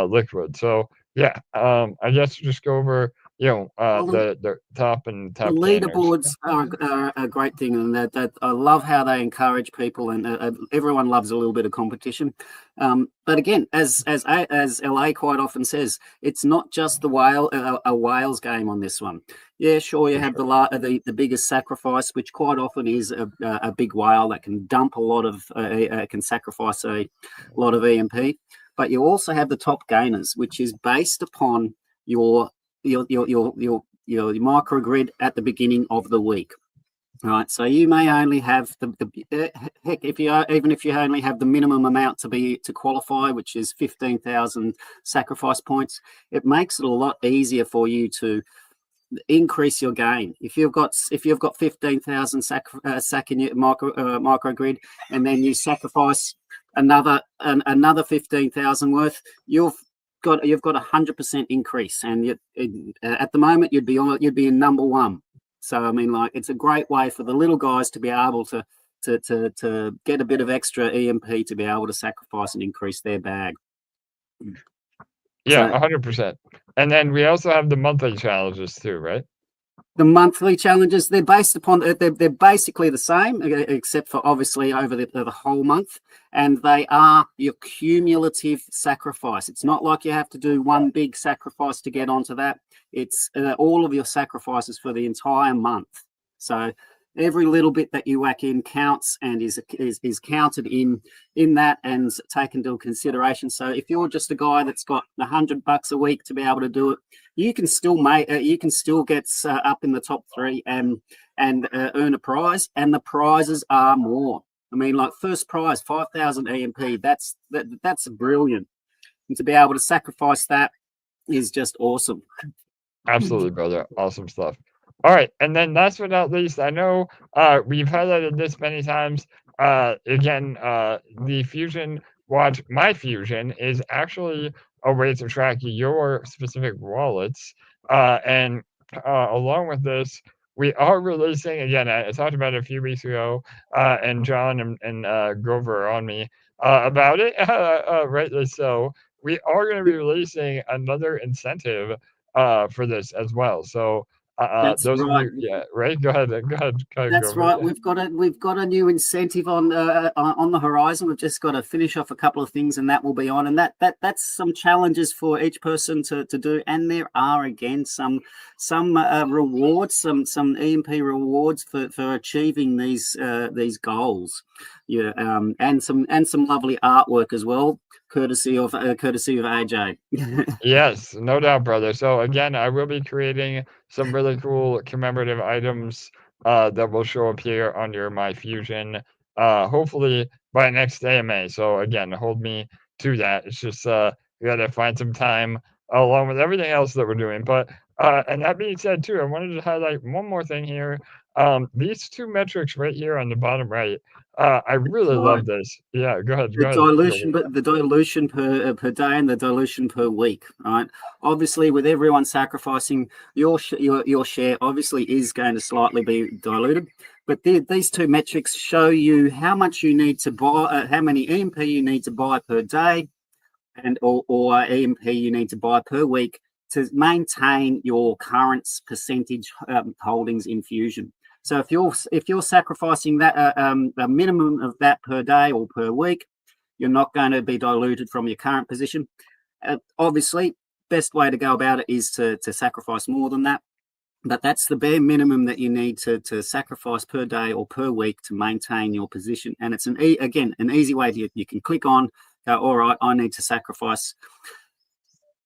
liquid. So yeah, I guess just go over the top and top. The leaderboards are a great thing, and that I love how they encourage people, and everyone loves a little bit of competition. But again, as LA quite often says, it's not just a whales game on this one. Yeah, sure, you have the biggest sacrifice, which quite often is a big whale that can dump a lot of can sacrifice a lot of EMP. But you also have the top gainers, which is based upon your microgrid at the beginning of the week. Right, so you may only have if you only have the minimum amount to qualify, which is 15,000 sacrifice points, it makes it a lot easier for you to increase your gain. If you've got 15,000 sack in your microgrid, and then you sacrifice another 15,000 worth, you've got 100% increase, and at the moment you'd be in number one. So I mean, like, it's a great way for the little guys to be able to get a bit of extra EMP to be able to sacrifice and increase their bag. Yeah, 100%. And then we also have the monthly challenges too, right? The monthly challenges, they're based upon, they're basically the same, except for obviously over the whole month. And they are your cumulative sacrifice. It's not like you have to do one big sacrifice to get onto that. It's all of your sacrifices for the entire month. So every little bit that you whack in counts and is counted in that and taken into consideration. So if you're just a guy that's got $100 a week to be able to do it, you can still get up in the top 3 and earn a prize, and the prizes are more. I mean, like first prize 5,000 EMP. That's brilliant, and to be able to sacrifice that is just awesome. Absolutely, brother. Awesome stuff. All right, and then last but not least, I know we've highlighted this many times. Again, the Fusion Watch, My Fusion, is actually a way to track your specific wallets. And along with this, we are releasing, again, I talked about it a few weeks ago, and John and Grover are on me about it, rightly so. We are going to be releasing another incentive for this as well. So That's those right. of you, yeah, right? Go ahead. That's Grover. right. Yeah. We've got a new incentive on the horizon. We've just got to finish off a couple of things, and that will be on. And that's some challenges for each person to do. And there are again some rewards, some EMP rewards for achieving these goals. Yeah, and some lovely artwork as well, courtesy of AJ. Yes, no doubt, brother. So again, I will be creating some really cool commemorative items that will show up here on your My Fusion, hopefully by next AMA. So again, hold me to that. It's just we got to find some time along with everything else that we're doing. But and that being said, too, I wanted to highlight one more thing here. These 2 metrics right here on the bottom right. I really love this. Yeah, go ahead. The dilution, but the dilution per day and the dilution per week, right? Obviously, with everyone sacrificing, your share obviously is going to slightly be diluted. But these 2 metrics show you how much you need to buy, how many EMP you need to buy per day, and or EMP you need to buy per week to maintain your current percentage holdings in Fusion. So if you're sacrificing that a minimum of that per day or per week, you're not going to be diluted from your current position. Obviously, best way to go about it is to sacrifice more than that. But that's the bare minimum that you need to sacrifice per day or per week to maintain your position. And it's an easy way you can click on, go, all right, I need to sacrifice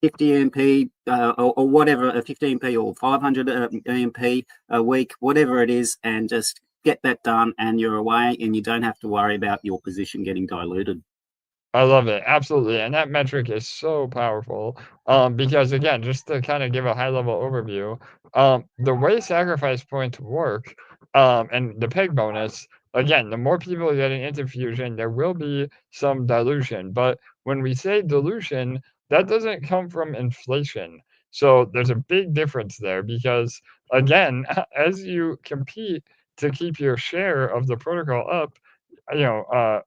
50 EMP or whatever, 50 EMP or 500 EMP a week, whatever it is, and just get that done, and you're away, and you don't have to worry about your position getting diluted. I love it. Absolutely. And that metric is so powerful. Because again, just to kind of give a high level overview, the way sacrifice points work, and the peg bonus, again, the more people getting into Fusion, there will be some dilution. But when we say dilution, that doesn't come from inflation. So there's a big difference there because, again, as you compete to keep your share of the protocol up,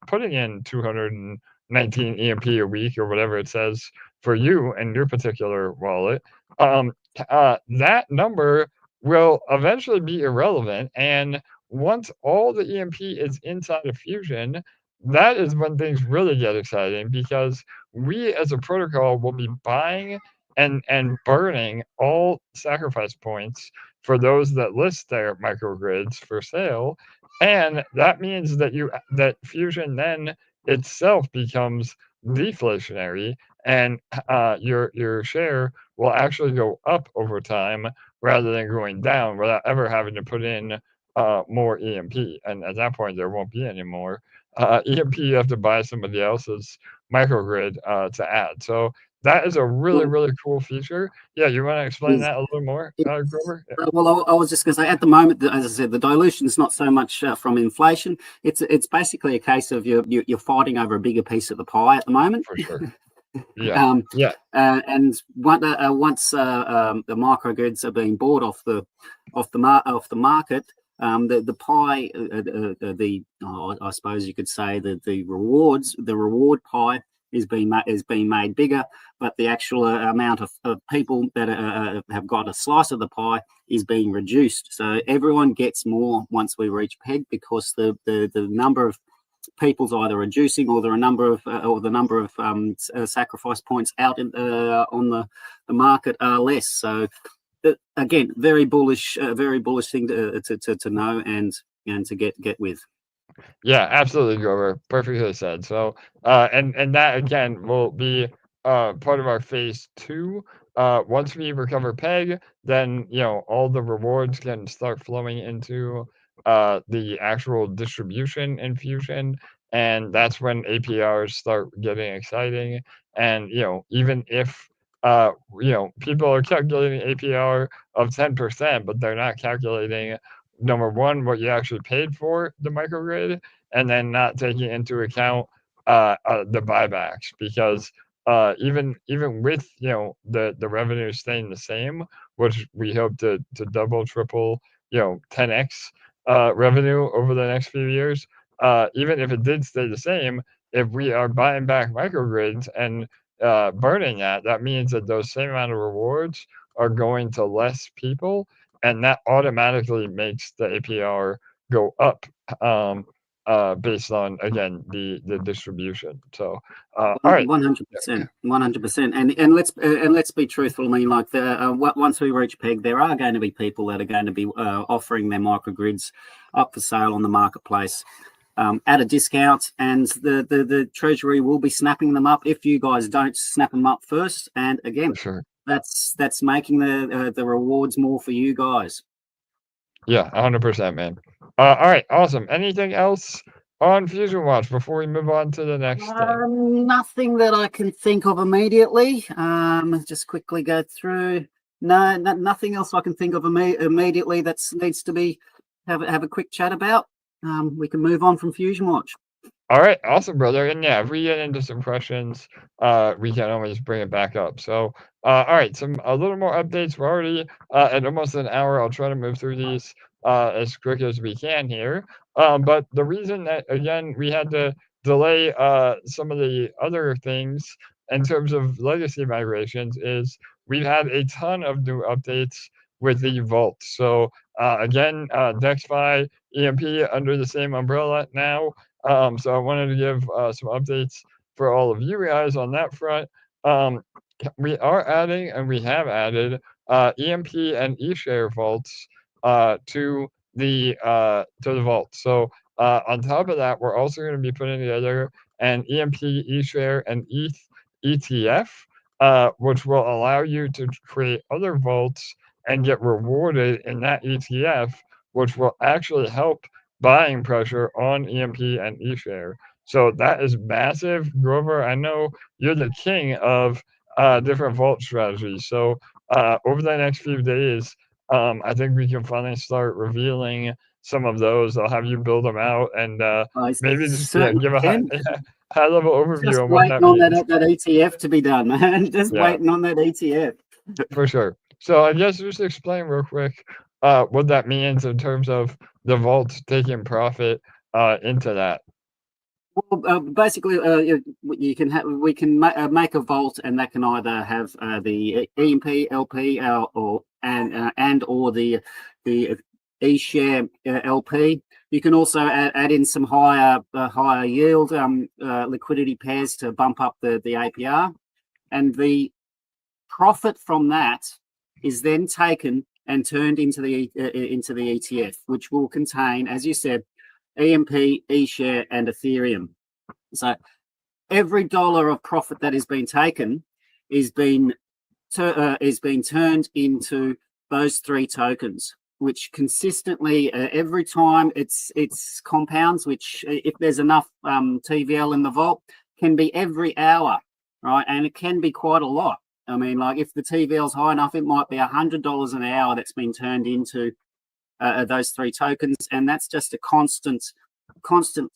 putting in 219 EMP a week or whatever it says for you and your particular wallet, that number will eventually be irrelevant. And once all the EMP is inside of Fusion, that is when things really get exciting because we as a protocol will be buying and burning all sacrifice points for those that list their microgrids for sale. And that means that Fusion then itself becomes deflationary, and your share will actually go up over time rather than going down without ever having to put in more EMP. And at that point, there won't be any more EMP. You have to buy somebody else's microgrid to add. So that is a really cool feature. Yeah, you want to explain that a little more, Grover? Yeah. Well, I was just going to say, at the moment, as I said, the dilution is not so much from inflation. It's basically a case of you're fighting over a bigger piece of the pie at the moment. For sure. Yeah. And once the microgrids are being bought off the market, the pie, I suppose you could say the reward pie is being made bigger, but the actual amount of people that have got a slice of the pie is being reduced. So everyone gets more once we reach peg, because the number of people's either reducing, or the number of sacrifice points out on the market are less. So again, very bullish thing to know and to get with. Yeah, absolutely, Grover. Perfectly said. So, and that again will be part of our phase 2. Once we recover peg, then all the rewards can start flowing into the actual distribution in Fusion, and that's when APRs start getting exciting. And even if people are calculating APR of 10%, but they're not calculating, number one, what you actually paid for the microgrid, and then not taking into account the buybacks, because even with the revenue staying the same, which we hope to double, triple, 10x revenue over the next few years, even if it did stay the same, if we are buying back microgrids and burning that means that those same amount of rewards are going to less people, and that automatically makes the APR go up based on, again, the distribution. So all right. 100%, 100%, and let's be truthful. I mean, like once we reach peg, there are going to be people that are going to be offering their microgrids up for sale on the marketplace at a discount, and the treasury will be snapping them up if you guys don't snap them up first. And again, Sure. That's making the rewards more for you guys. Yeah, 100%, man. All right, awesome. Anything else on Fusion Watch before we move on to the next thing? Nothing that I can think of immediately. Just quickly go through. No, nothing else I can think of immediately that needs to be have a quick chat about. We can move on from Fusion Watch. All right, awesome, brother. And yeah, if we get into some questions, we can always bring it back up. So, all right, a little more updates. We're already at almost an hour. I'll try to move through these as quick as we can here. But the reason that, again, we had to delay some of the other things in terms of legacy migrations is we've had a ton of new updates with the vault. So again, DexFi, EMP under the same umbrella now. So I wanted to give some updates for all of you guys on that front. We are adding, and we have added EMP and eShare vaults to the vault. So on top of that, we're also going to be putting together an EMP, eShare, and ETH ETF, which will allow you to create other vaults and get rewarded in that ETF, which will actually help buying pressure on EMP and eShare. So that is massive. Grover, I know you're the king of different vault strategies. So over the next few days, I think we can finally start revealing some of those. I'll have you build them out and maybe just give a high level overview just on what that means. Waiting on that ETF to be done, man. Just waiting on that ETF. For sure. So I guess just explain real quick what that means in terms of the vault taking profit into that. Well, basically, we can make a vault, and that can either have the EMP LP or the eShare LP. You can also add in some higher yield liquidity pairs to bump up the APR, and the profit from that is then taken and turned into the ETF, which will contain, as you said, EMP, eShare, and Ethereum. So every dollar of profit that is being taken is being turned into those three tokens, which consistently every time it's compounds. Which, if there's enough TVL in the vault, can be every hour, right? And it can be quite a lot. I mean, like if the TVL is high enough, it might be $100 an hour that's been turned into those three tokens, and that's just a constant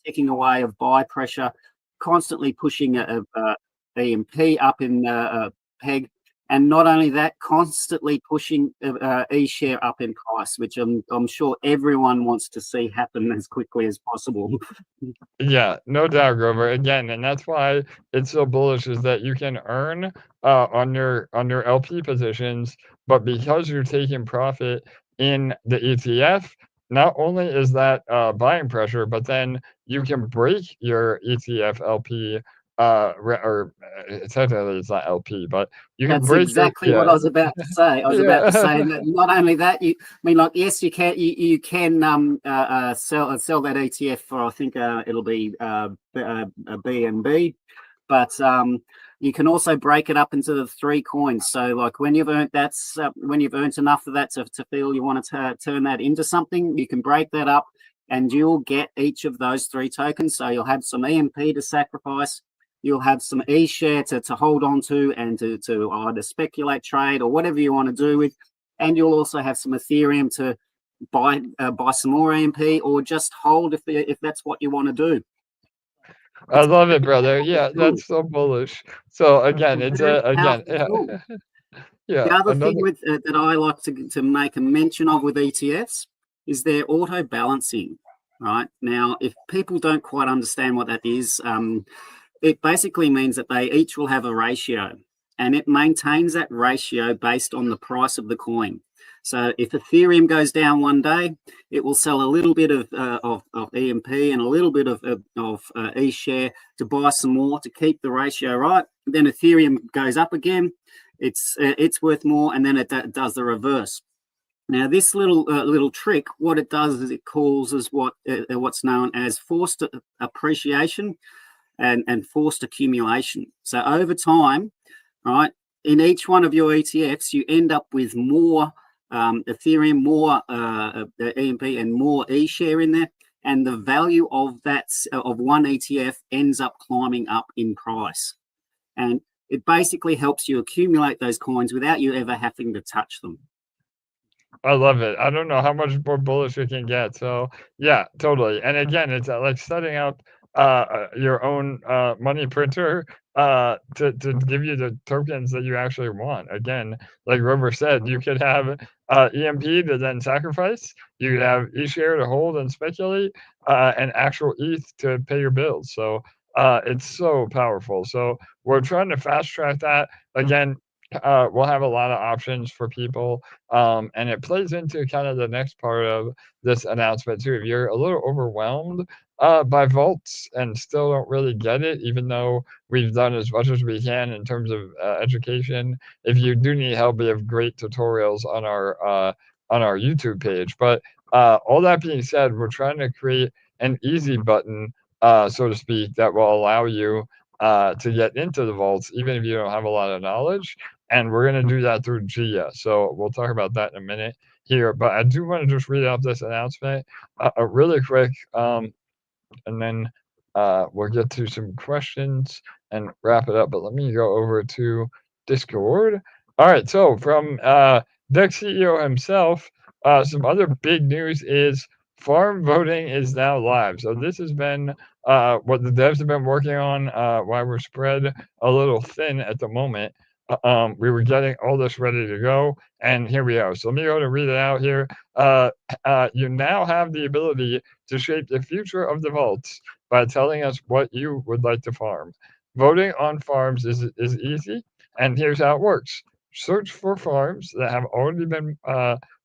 ticking away of buy pressure, constantly pushing EMP up in peg, And not only that, constantly pushing E-share up in price, which I'm sure everyone wants to see happen as quickly as possible. Yeah, no doubt, Grover. Again, and that's why it's so bullish is that you can earn on your LP positions, but because you're taking profit in the ETF, not only is that buying pressure, but then you can break your ETF LP or technically it's not LP, but you can That's break your exactly what I was about to say. I was about to say that not only that, I mean, like, yes, you can sell that ETF for, I think it'll be a BNB, but you can also break it up into the 3 coins. So, like, when you've earned when you've earned enough of that to feel you want to turn that into something, you can break that up, and you'll get each of those 3 tokens. So you'll have some EMP to sacrifice. You'll have some E-share to hold on to and to either speculate, trade, or whatever you want to do with. And you'll also have some Ethereum to buy some more EMP, or just hold if that's what you want to do. I love it, brother. Yeah, that's so bullish. So again, it's again, yeah, yeah, The other thing another. with that I like to make a mention of with ETFs is their auto balancing. Right now, if people don't quite understand what that is, it basically means that they each will have a ratio, and it maintains that ratio based on the price of the coin. So if Ethereum goes down one day, it will sell a little bit of EMP and a little bit of E-share to buy some more to keep the ratio right. Then Ethereum goes up again, it's worth more, and then it does the reverse. Now, this little trick, what it does is it causes what's known as forced appreciation and forced accumulation. So over time, right, in each one of your ETFs, you end up with more Ethereum, more EMP, and more E-share in there, and the value of one ETF ends up climbing up in price, and it basically helps you accumulate those coins without you ever having to touch them. I love it. I don't know how much more bullish it can get. So yeah, totally. And again, it's like setting up your own money printer to give you the tokens that you actually want. Again, like Rover said, you could have EMP to then sacrifice. You could have E-share to hold and speculate, and actual ETH to pay your bills. So it's so powerful. So we're trying to fast track that. Again, we'll have a lot of options for people. And it plays into kind of the next part of this announcement too. If you're a little overwhelmed by vaults and still don't really get it, even though we've done as much as we can in terms of education, if you do need help, we have great tutorials on our YouTube page. But all that being said, we're trying to create an easy button, so to speak, that will allow you to get into the vaults, even if you don't have a lot of knowledge. And we're going to do that through Gia. So we'll talk about that in a minute here. But I do want to just read out this announcement really quick, and then we'll get to some questions and wrap it up. But let me go over to Discord. All right. So from Dex CEO himself, some other big news is farm voting is now live. So this has been what the devs have been working on while we're spread a little thin at the moment. We were getting all this ready to go, and here we are. So let me go to read it out here. You now have the ability to shape the future of the vaults by telling us what you would like to farm. Voting on farms is easy, and here's how it works. Search for farms that have already been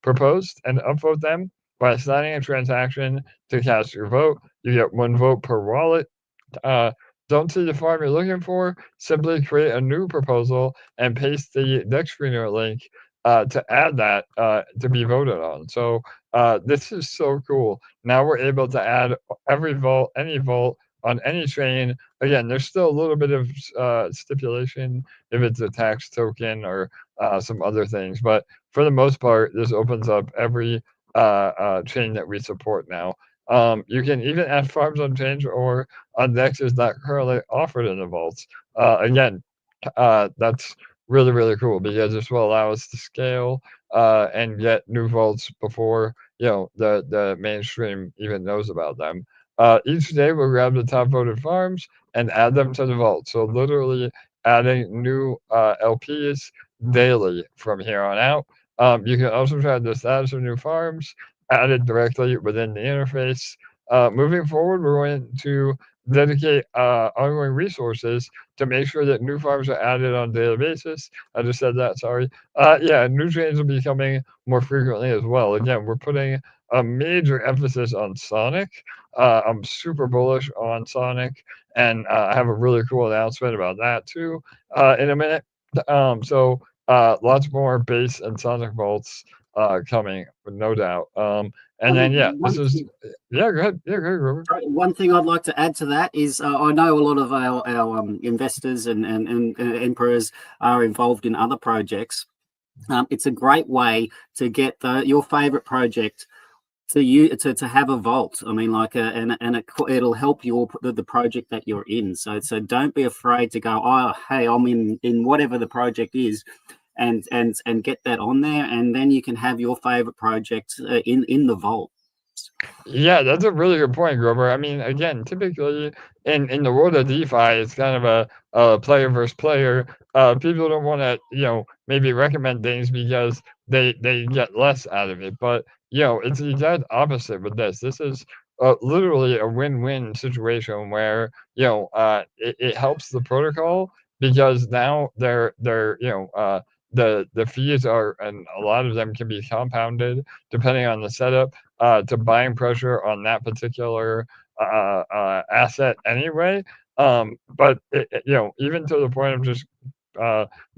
proposed and upvote them by signing a transaction to cast your vote. You get 1 vote per wallet. Don't see the farm you're looking for, simply create a new proposal and paste the next screener link to add that to be voted on. So this is so cool. Now we're able to add every vault, any vault on any chain. Again, there's still a little bit of stipulation if it's a tax token or some other things, but for the most part, this opens up every chain that we support now. You can even add farms on chains or on dexes not currently offered in the vaults. Again, that's really, really cool because this will allow us to scale and get new vaults before the mainstream even knows about them. Each day we'll grab the top voted farms and add them to the vault. So literally adding new LPs daily from here on out. You can also track the status of new farms added directly within the interface. Moving forward, we're going to dedicate ongoing resources to make sure that new farms are added on a daily basis. I just said that, sorry. Yeah, new chains will be coming more frequently as well. Again, we're putting a major emphasis on Sonic. I'm super bullish on Sonic, and I have a really cool announcement about that too in a minute. Lots more base and Sonic vaults coming, no doubt. And then yeah, this is yeah. Go ahead, Grover. One thing I'd like to add to that is I know a lot of our investors and emperors are involved in other projects. It's a great way to get your favorite project to have a vault. I mean, like, it'll help the project that you're in. So don't be afraid to go, oh, hey, I'm in whatever the project is, and get that on there, and then you can have your favorite project in the vault. Yeah, that's a really good point, Grover. I mean, again, typically in the world of DeFi, it's kind of a player versus player. People don't want to, maybe recommend things because they get less out of it. But it's the exact opposite with this. This is literally a win-win situation where it helps the protocol because now the fees are, and a lot of them can be compounded depending on the setup. To buying pressure on that particular asset anyway. But even to the point of just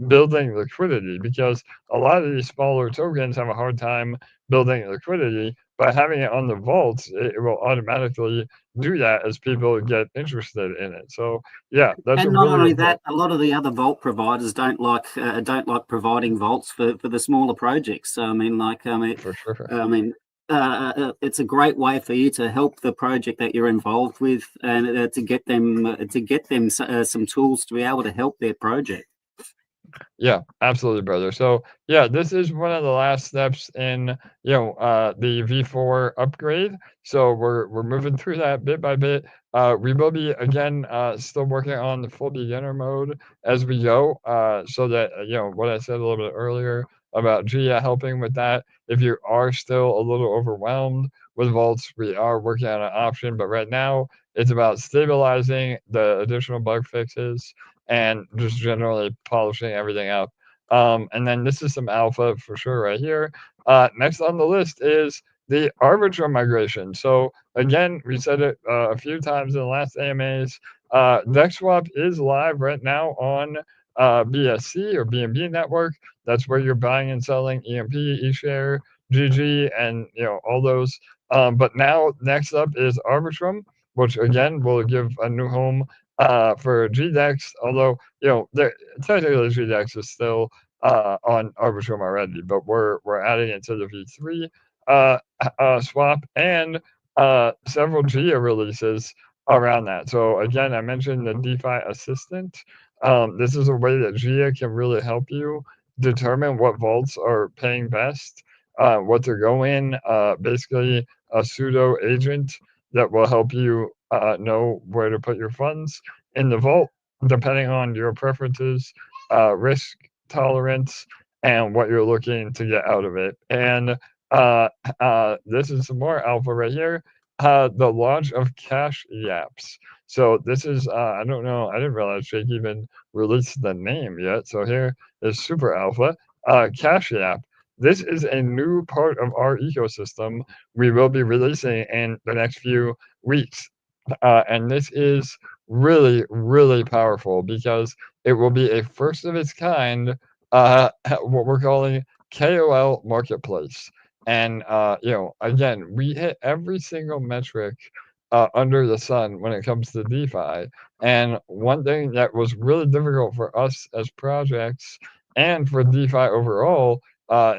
building liquidity, because a lot of these smaller tokens have a hard time building liquidity. But having it on the vaults, it will automatically do that as people get interested in it. So yeah, that's and not only that, a lot of the other vault providers don't like providing vaults for the smaller projects. So I mean, for sure. It's a great way for you to help the project that you're involved with, and to get them some tools to be able to help their project. Yeah, absolutely, brother. So yeah, this is one of the last steps in the V4 upgrade. So we're moving through that bit by bit. We will be again still working on the full beginner mode as we go. So that what I said a little bit earlier about Gia helping with that. If you are still a little overwhelmed with vaults, we are working on an option. But right now, it's about stabilizing the additional bug fixes and just generally polishing everything up. And then this is some alpha for sure right here. Next on the list is the Arbitrum migration. So again, we said it a few times in the last AMAs. DexSwap is live right now on BSC or BNB network. That's where you're buying and selling EMP, eShare, GG, and all those. But now next up is Arbitrum, which again will give a new home for GDEX, although technically GDEX is still on Arbitrum already, but we're adding it to the V3 swap and several GIA releases around that. So again, I mentioned the DeFi assistant. This is a way that GIA can really help you determine what vaults are paying best, what to go in. Basically, a pseudo agent that will help you know where to put your funds in the vault, depending on your preferences, risk tolerance, and what you're looking to get out of it. And this is some more alpha right here. The launch of Cash Yaps. So this is, I don't know, I didn't realize Jake even released the name yet. So here is super alpha, Cash Yap. This is a new part of our ecosystem we will be releasing in the next few weeks. And this is really, really powerful because it will be a first of its kind, what we're calling KOL marketplace. And, again, we hit every single metric under the sun when it comes to DeFi. And one thing that was really difficult for us as projects and for DeFi overall,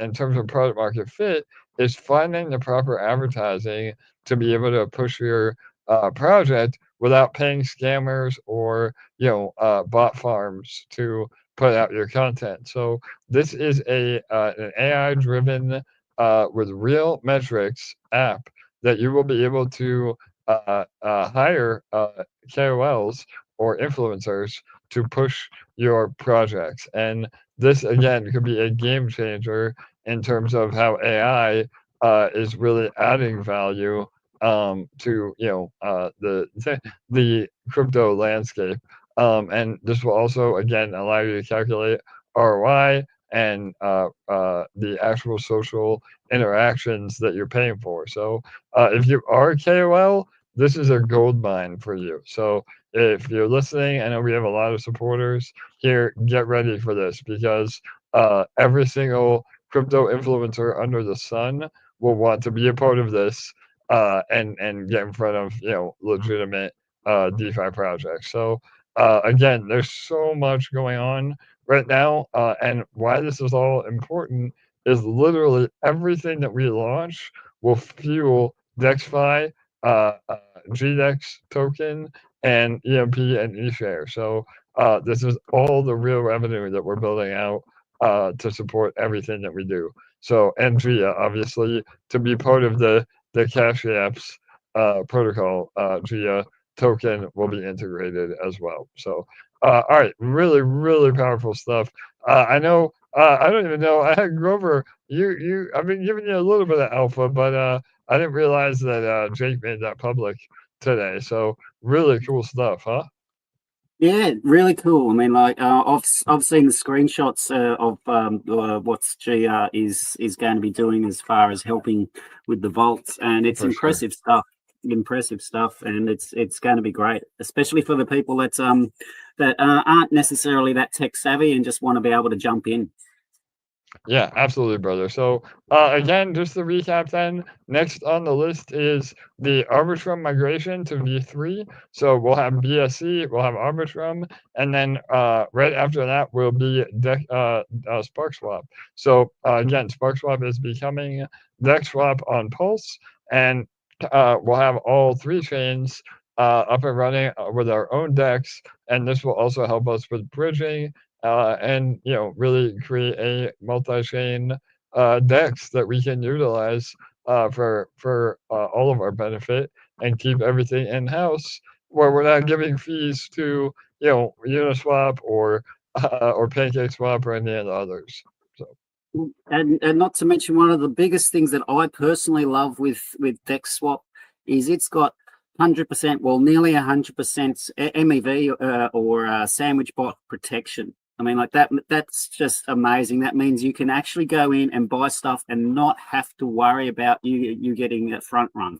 in terms of product market fit, is finding the proper advertising to be able to push your project without paying scammers or bot farms to put out your content. So this is an AI driven with real metrics app that you will be able to hire KOLs or influencers to push your projects. And this again could be a game changer in terms of how AI is really adding value to the crypto landscape. And this will also again allow you to calculate ROI and the actual social interactions that you're paying for. So if you are a KOL, this is a gold mine for you. So if you're listening, I know we have a lot of supporters here. Get ready for this because every single crypto influencer under the sun will want to be a part of this and get in front of legitimate DeFi projects. So again, there's so much going on right now, and why this is all important is literally everything that we launch will fuel DexFi, GDEX token, and EMP and eShare. So this is all the real revenue that we're building out to support everything that we do. So and GIA, obviously, to be part of the Cash Apps protocol, GIA token will be integrated as well. So all right, really, really powerful stuff. I know. I don't even know. Grover, I've been giving you a little bit of alpha, but I didn't realize that Jake made that public today. So really cool stuff, huh? Yeah, really cool. I mean, like I've seen the screenshots of what GR is going to be doing as far as helping with the vaults, and it's For sure. impressive stuff. Impressive stuff, and it's going to be great, especially for the people that aren't necessarily that tech savvy and just want to be able to jump in. Yeah, absolutely, brother. So again, just to recap then, next on the list is the Arbitrum migration to V3. So we'll have BSC, we'll have Arbitrum, and then right after that will be SparkSwap. So again, SparkSwap is becoming DexSwap on Pulse, and we'll have all three chains up and running with our own DEX, and this will also help us with bridging and really create a multi-chain DEX that we can utilize for all of our benefit and keep everything in house, where we're not giving fees to Uniswap or PancakeSwap or any of the others. So. And not to mention, one of the biggest things that I personally love with DexSwap is it's got 100%, well, nearly 100% MEV or sandwich bot protection. I mean, like that's just amazing. That means you can actually go in and buy stuff and not have to worry about you getting a front run.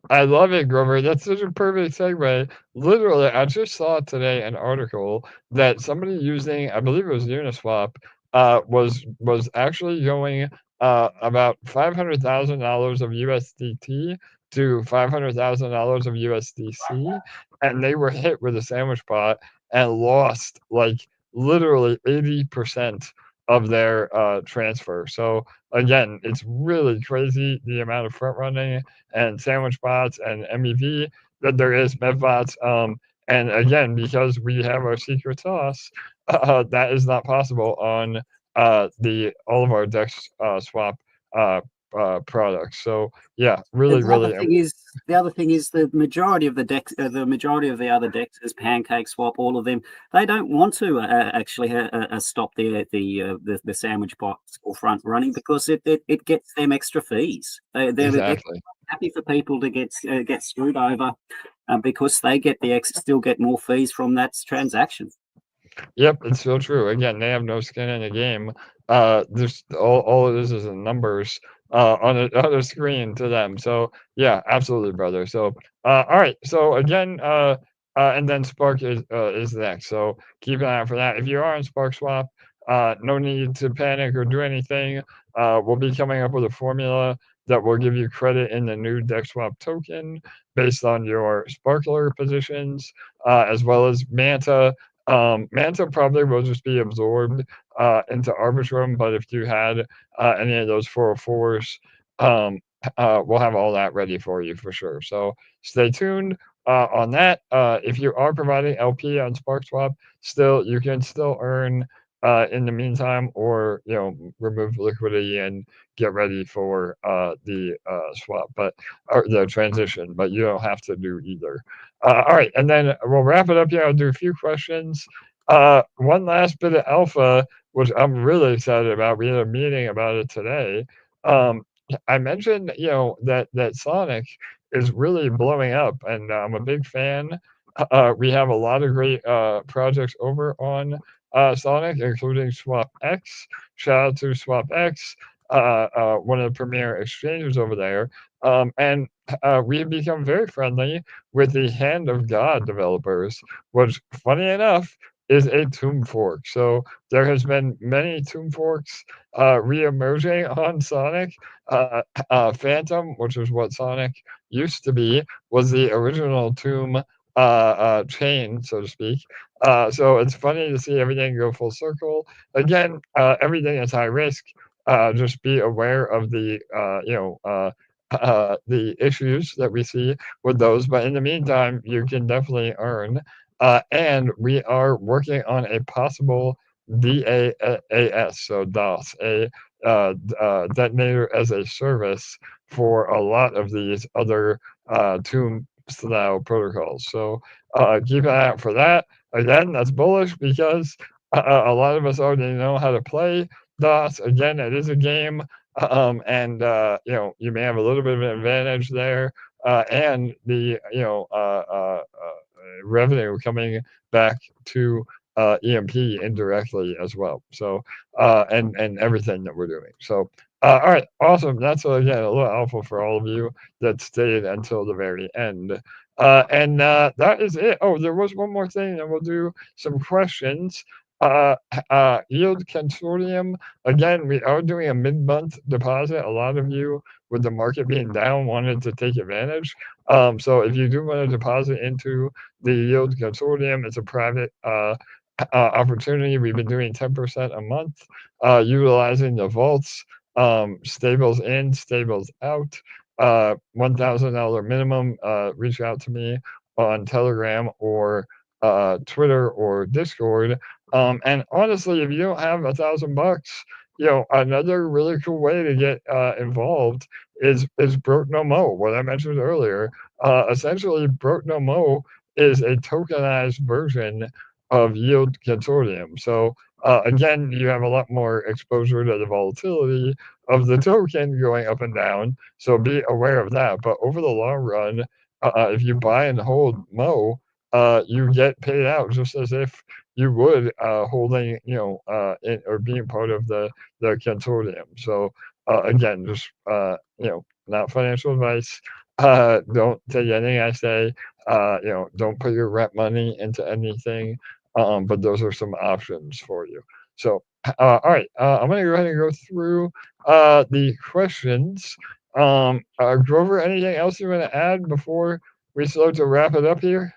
I love it, Grover. That's such a perfect segue. Literally, I just saw today an article that somebody using, I believe it was Uniswap, was actually going about $500,000 of USDT to $500,000 of USDC, and they were hit with a sandwich bot and lost like literally 80% of their transfer. So again, it's really crazy the amount of front running and sandwich bots and MEV that there is, MEV bots. And again, because we have our secret sauce, that is not possible on all of our Dex swap products. So yeah, really, The other thing is the majority of the decks, the majority of the other decks, is PancakeSwap, all of them, they don't want to actually stop the sandwich bots or front running because it gets them extra fees. They're exactly happy for people to get screwed over because they still get more fees from that transaction. Yep, it's so true. Again, they have no skin in the game. There's all it is numbers on a screen to them. So yeah, absolutely, brother. So all right. So again, and then Spark is next. So keep an eye out for that. If you are on SparkSwap, no need to panic or do anything. We'll be coming up with a formula that will give you credit in the new DexSwap token based on your Sparkler positions, as well as Manta. Manta probably will just be absorbed into Arbitrum, but if you had any of those 404s, we'll have all that ready for you for sure. So stay tuned on that. If you are providing LP on SparkSwap, you can still earn in the meantime, or remove liquidity and get ready for the swap, or the transition. But you don't have to do either. All right, and then we'll wrap it up here. I'll do a few questions. One last bit of alpha, which I'm really excited about. We had a meeting about it today. I mentioned, that Sonic is really blowing up, and I'm a big fan. We have a lot of great projects over on Sonic, including SwapX. Shout out to SwapX, one of the premier exchanges over there. And we've become very friendly with the Hand of God developers, which, funny enough, is a tomb fork. So there has been many tomb forks re-emerging on Sonic. Phantom, which is what Sonic used to be, was the original tomb chain, so to speak. So it's funny to see everything go full circle. Again, everything is high risk. Just be aware of the the issues that we see with those. But in the meantime, you can definitely earn. And we are working on a possible DAAS, so DOS, a detonator as a service for a lot of these other tomb style protocols. So keep an eye out for that. Again, that's bullish because a lot of us already know how to play DOS. Again, it is a game, and you may have a little bit of an advantage there, and the revenue coming back to EMP indirectly as well. So and everything that we're doing. So all right, awesome. That's again a little alpha for all of you that stayed until the very end. And that is it. Oh, there was one more thing, and we'll do some questions. Yield Consortium. Again, we are doing a mid-month deposit. A lot of you, with the market being down, wanted to take advantage. So if you do want to deposit into the Yield Consortium, it's a private opportunity. We've been doing 10% a month, utilizing the vaults, stables in, stables out, $1,000 minimum. Reach out to me on Telegram or Twitter or Discord. And honestly, if you don't have $1,000, another really cool way to get involved is BrokeNoMo. What I mentioned earlier. Essentially, BrokeNoMo is a tokenized version of Yield Consortium. So again, you have a lot more exposure to the volatility of the token going up and down. So be aware of that. But over the long run, if you buy and hold Mo, you get paid out just as if you would holding, or being part of the consortium. So again, just not financial advice. Don't take anything I say. Don't put your rent money into anything. But those are some options for you. So, all right, I'm going to go ahead and go through the questions. Grover, anything else you want to add before we start to wrap it up here?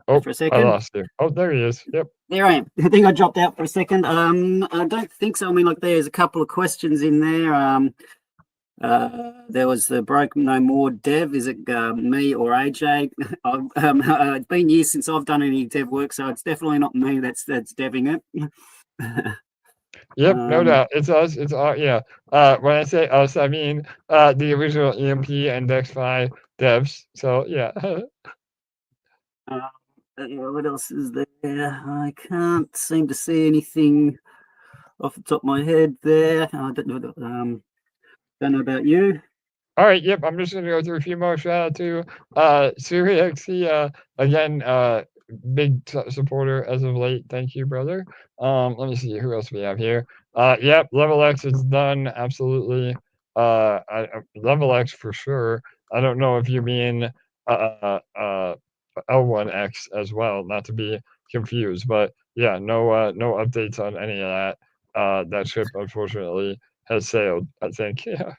Oh, For a second. I lost you. Oh, there he is. Yep. There I am. I think I dropped out for a second. I don't think so. I mean, there's a couple of questions in there. There was the BrokeNoMo dev. Is it me or AJ? It's been years since I've done any dev work, so it's definitely not me that's deving it. Yep, no doubt. It's us. It's yeah. When I say us, I mean the original EMP and DeFi devs. So yeah. What else is there? I can't seem to see anything off the top of my head there. I don't know about you. All right, yep. I'm just gonna go through a few more. Shout out to SiriXC, again, big supporter as of late. Thank you, brother. Let me see who else we have here. Yep, Level X is done. Absolutely. Level X for sure. I don't know if you mean L1X as well, not to be confused, but yeah, no updates on any of that. That ship unfortunately has sailed, I think. Yeah.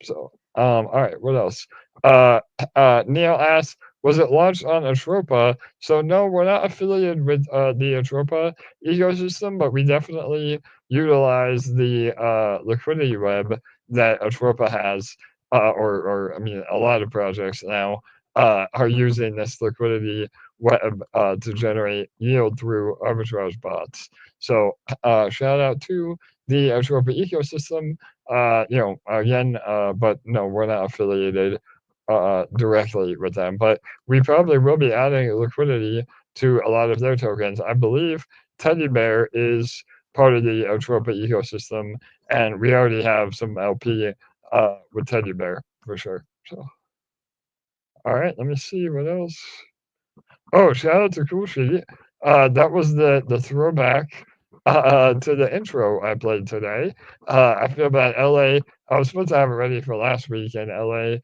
So all right, what else? Neil asks, was it launched on Atropa? So no, we're not affiliated with the Atropa ecosystem, but we definitely utilize the liquidity web that Atropa has, or I mean, a lot of projects now are using this liquidity web to generate yield through arbitrage bots. So shout out to the Atropa ecosystem. Again, but no, we're not affiliated directly with them, but we probably will be adding liquidity to a lot of their tokens. I believe Teddy Bear is part of the Atropa ecosystem, and we already have some LP with Teddy Bear for sure. So, all right, let me see what else. Oh, shout out to Cool Sheet. That was the throwback to the intro I played today. I feel bad. LA, I was supposed to have it ready for last week, and LA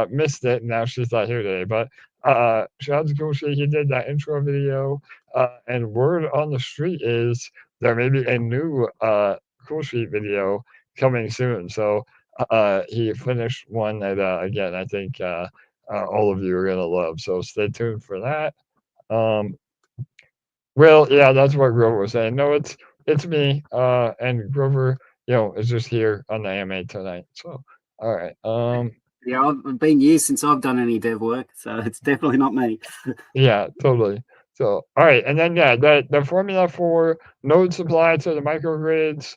missed it. And now she's not here today. But shout out to Cool Sheet. He did that intro video. And word on the street is there may be a new Cool Sheet video coming soon. So he finished one that, again, I think all of you are going to love. So stay tuned for that. Well, yeah, that's what Grover was saying. No, it's me. And Grover, is just here on the AMA tonight. So, all right. Yeah, I've been years since I've done any dev work, so it's definitely not me. Yeah, totally. So, all right, and then yeah, the formula for node supply to the microgrids,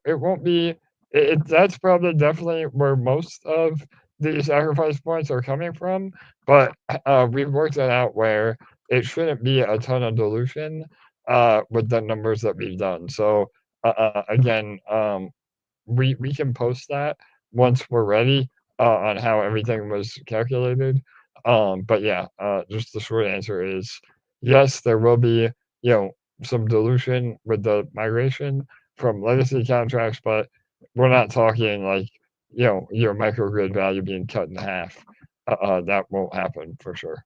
it won't be. That's probably definitely where most of the sacrifice points are coming from, but we've worked it out where it shouldn't be a ton of dilution with the numbers that we've done. So again, we can post that once we're ready on how everything was calculated. But yeah, just the short answer is yes, there will be, some dilution with the migration from legacy contracts, but we're not talking like, your microgrid value being cut in half. That won't happen for sure.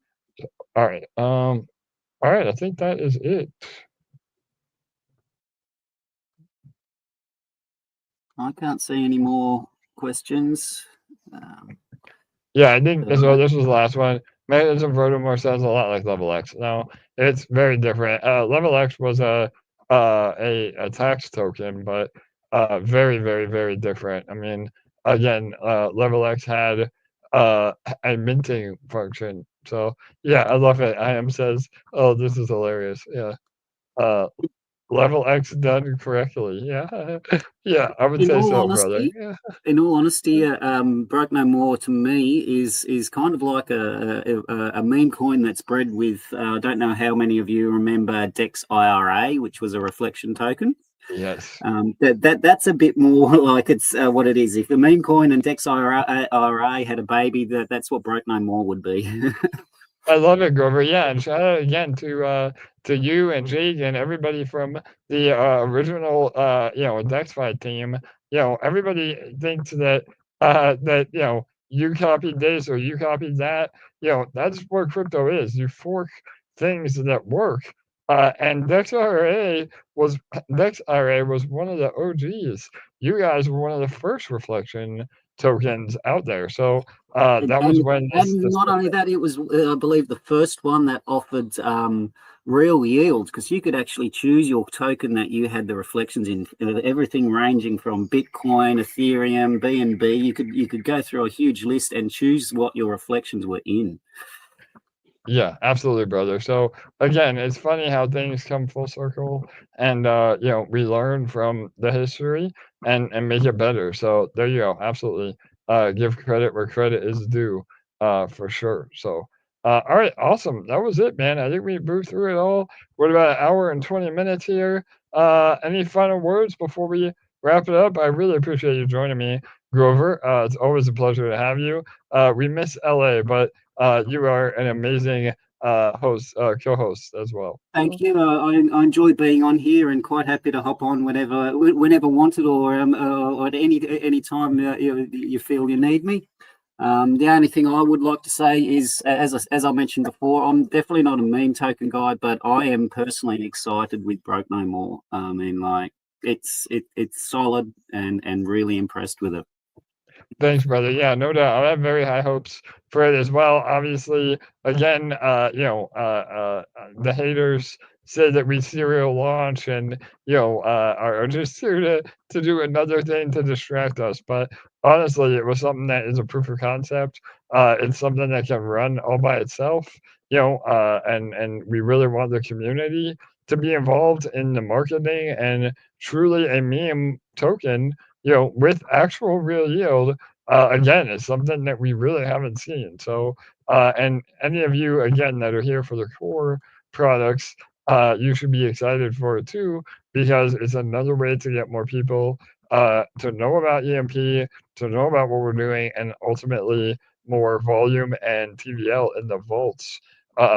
All right. All right, I think that is it. I can't see any more questions. Yeah, I think so. This was the llast one. Mechanism Votomore sounds a lot like Level X. No, it's very different. Level X was a tax token, but very, very, very different. I mean, again, Level X had a minting function. So yeah, I love it. I am says, oh, this is hilarious. Yeah. Level X done correctly. Yeah. Yeah, I would In say all so, brother. honesty, Yeah. BrokeNoMo to me is kind of like a meme coin that's bred with. I don't know how many of you remember Dex IRA, which was a reflection token. Yes. That's a bit more like it's what it is. If the meme coin and Dex IRA had a baby, that's what BrokeNoMo would be. I love it, Grover. Yeah, and shout out again to you and Jake and everybody from the original DexFi team. Everybody thinks that you copied this or you copied that. That's what crypto is. You fork things that work. And DexIRA was one of the OGs. You guys were one of the first reflection tokens out there. So that was when and not only that, it was I believe the first one that offered real yields, because you could actually choose your token that you had the reflections in, everything ranging from Bitcoin, Ethereum, BNB. You could go through a huge list and choose what your reflections were in. Yeah, absolutely, brother. So again, it's funny how things come full circle, and we learn from the history and make it better. So there you go. Absolutely, give credit where credit is due, for sure. So, all right, awesome. That was it, man. I think we moved through it all. We're about an hour and 20 minutes here. Any final words before we wrap it up? I really appreciate you joining me, Grover. It's always a pleasure to have you. We miss LA, but you are an amazing co-host as well. Thank you. I enjoy being on here and quite happy to hop on whenever wanted or at any time you feel you need me. The only thing I would like to say is, as I mentioned before, I'm definitely not a meme token guy, but I am personally excited with BrokeNoMo. I mean, like it's solid and really impressed with it. Thanks, brother. Yeah, no doubt. I have very high hopes for it as well. Obviously, again, the haters say that we serial launch and are just here to do another thing to distract us. But honestly, it was something that is a proof of concept. It's something that can run all by itself, and we really want the community to be involved in the marketing, and truly a meme token, with actual real yield. Again, it's something that we really haven't seen. So, and any of you, again, that are here for the core products, you should be excited for it too, because it's another way to get more people to know about EMP, to know about what we're doing, and ultimately more volume and TVL in the vaults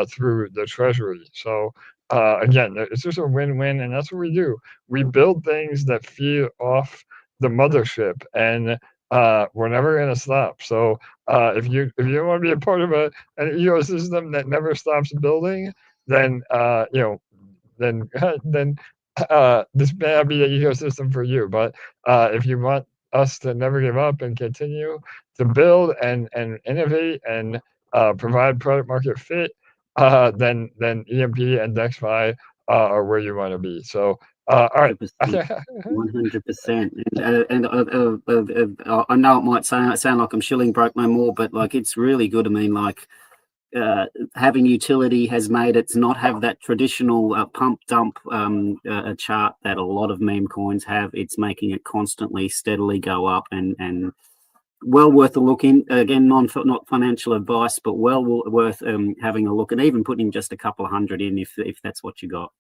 through the treasury. So again, it's just a win-win, and that's what we do. We build things that feed off the mothership, and we're never going to stop. So if you want to be a part of an ecosystem that never stops building, then then then this may not be the ecosystem for you. But if you want us to never give up and continue to build and innovate and provide product market fit, then EMP and DexFi are where you want to be. So all right. 100%. And I know it might sound like I'm shilling BrokeNoMo, but like it's really good. I mean, like having utility has made it to not have that traditional pump dump chart that a lot of meme coins have. It's making it constantly, steadily go up, and well worth a look in. Again, not financial advice, but well worth having a look, and even putting just a couple of hundred in if that's what you got.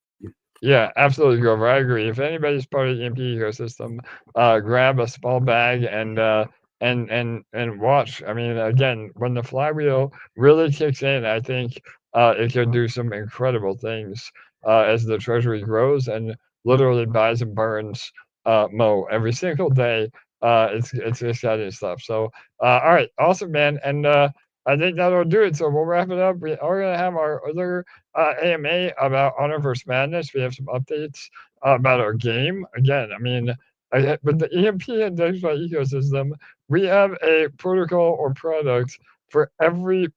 Yeah, absolutely, Grover. I agree. If anybody's part of the EMP ecosystem, grab a small bag and watch. I mean, again, when the flywheel really kicks in, I think it can do some incredible things as the treasury grows and literally buys and burns Mo every single day. It's exciting stuff. So, all right, awesome, man. And I think that'll do it. So we'll wrap it up. We are gonna have our other AMA about Honor vs Madness. We have some updates about our game. Again, I mean, with the EMP and DeFi ecosystem, we have a protocol or product for every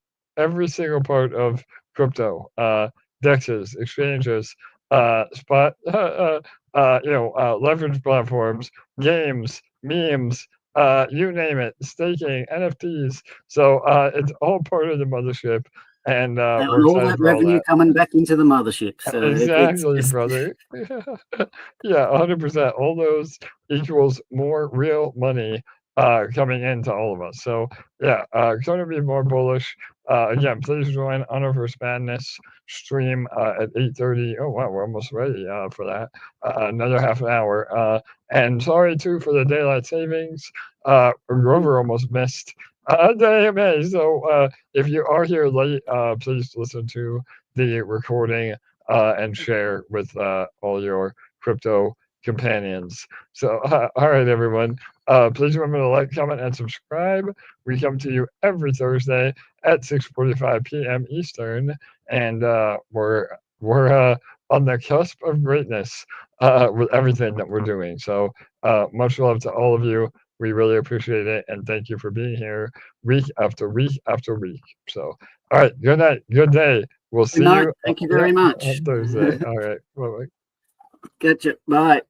single part of crypto, dexes, exchanges, spot, leverage platforms, games, memes, you name it, staking, NFTs. So it's all part of the mothership, and we're all excited that for all revenue that. coming back into the mothership. So Exactly, brother. Yeah, 100%. All those equals more real money coming into all of us. So yeah, going to be more bullish. Again, please join Honor vs Madness stream at 8:30. Oh wow, we're almost ready for that. Another half an hour. And sorry too for the daylight savings. Grover almost missed the AMA. So if you are here late, please listen to the recording and share with all your crypto companions. So, all right, everyone. Please remember to like, comment, and subscribe. We come to you every Thursday at 6:45 p.m. Eastern, and we're on the cusp of greatness with everything that we're doing. So, much love to all of you. We really appreciate it, and thank you for being here week after week after week. So, all right, good night, good day. We'll see you. Thank you very much. On Thursday. All right. Bye-bye. Catch you. Bye.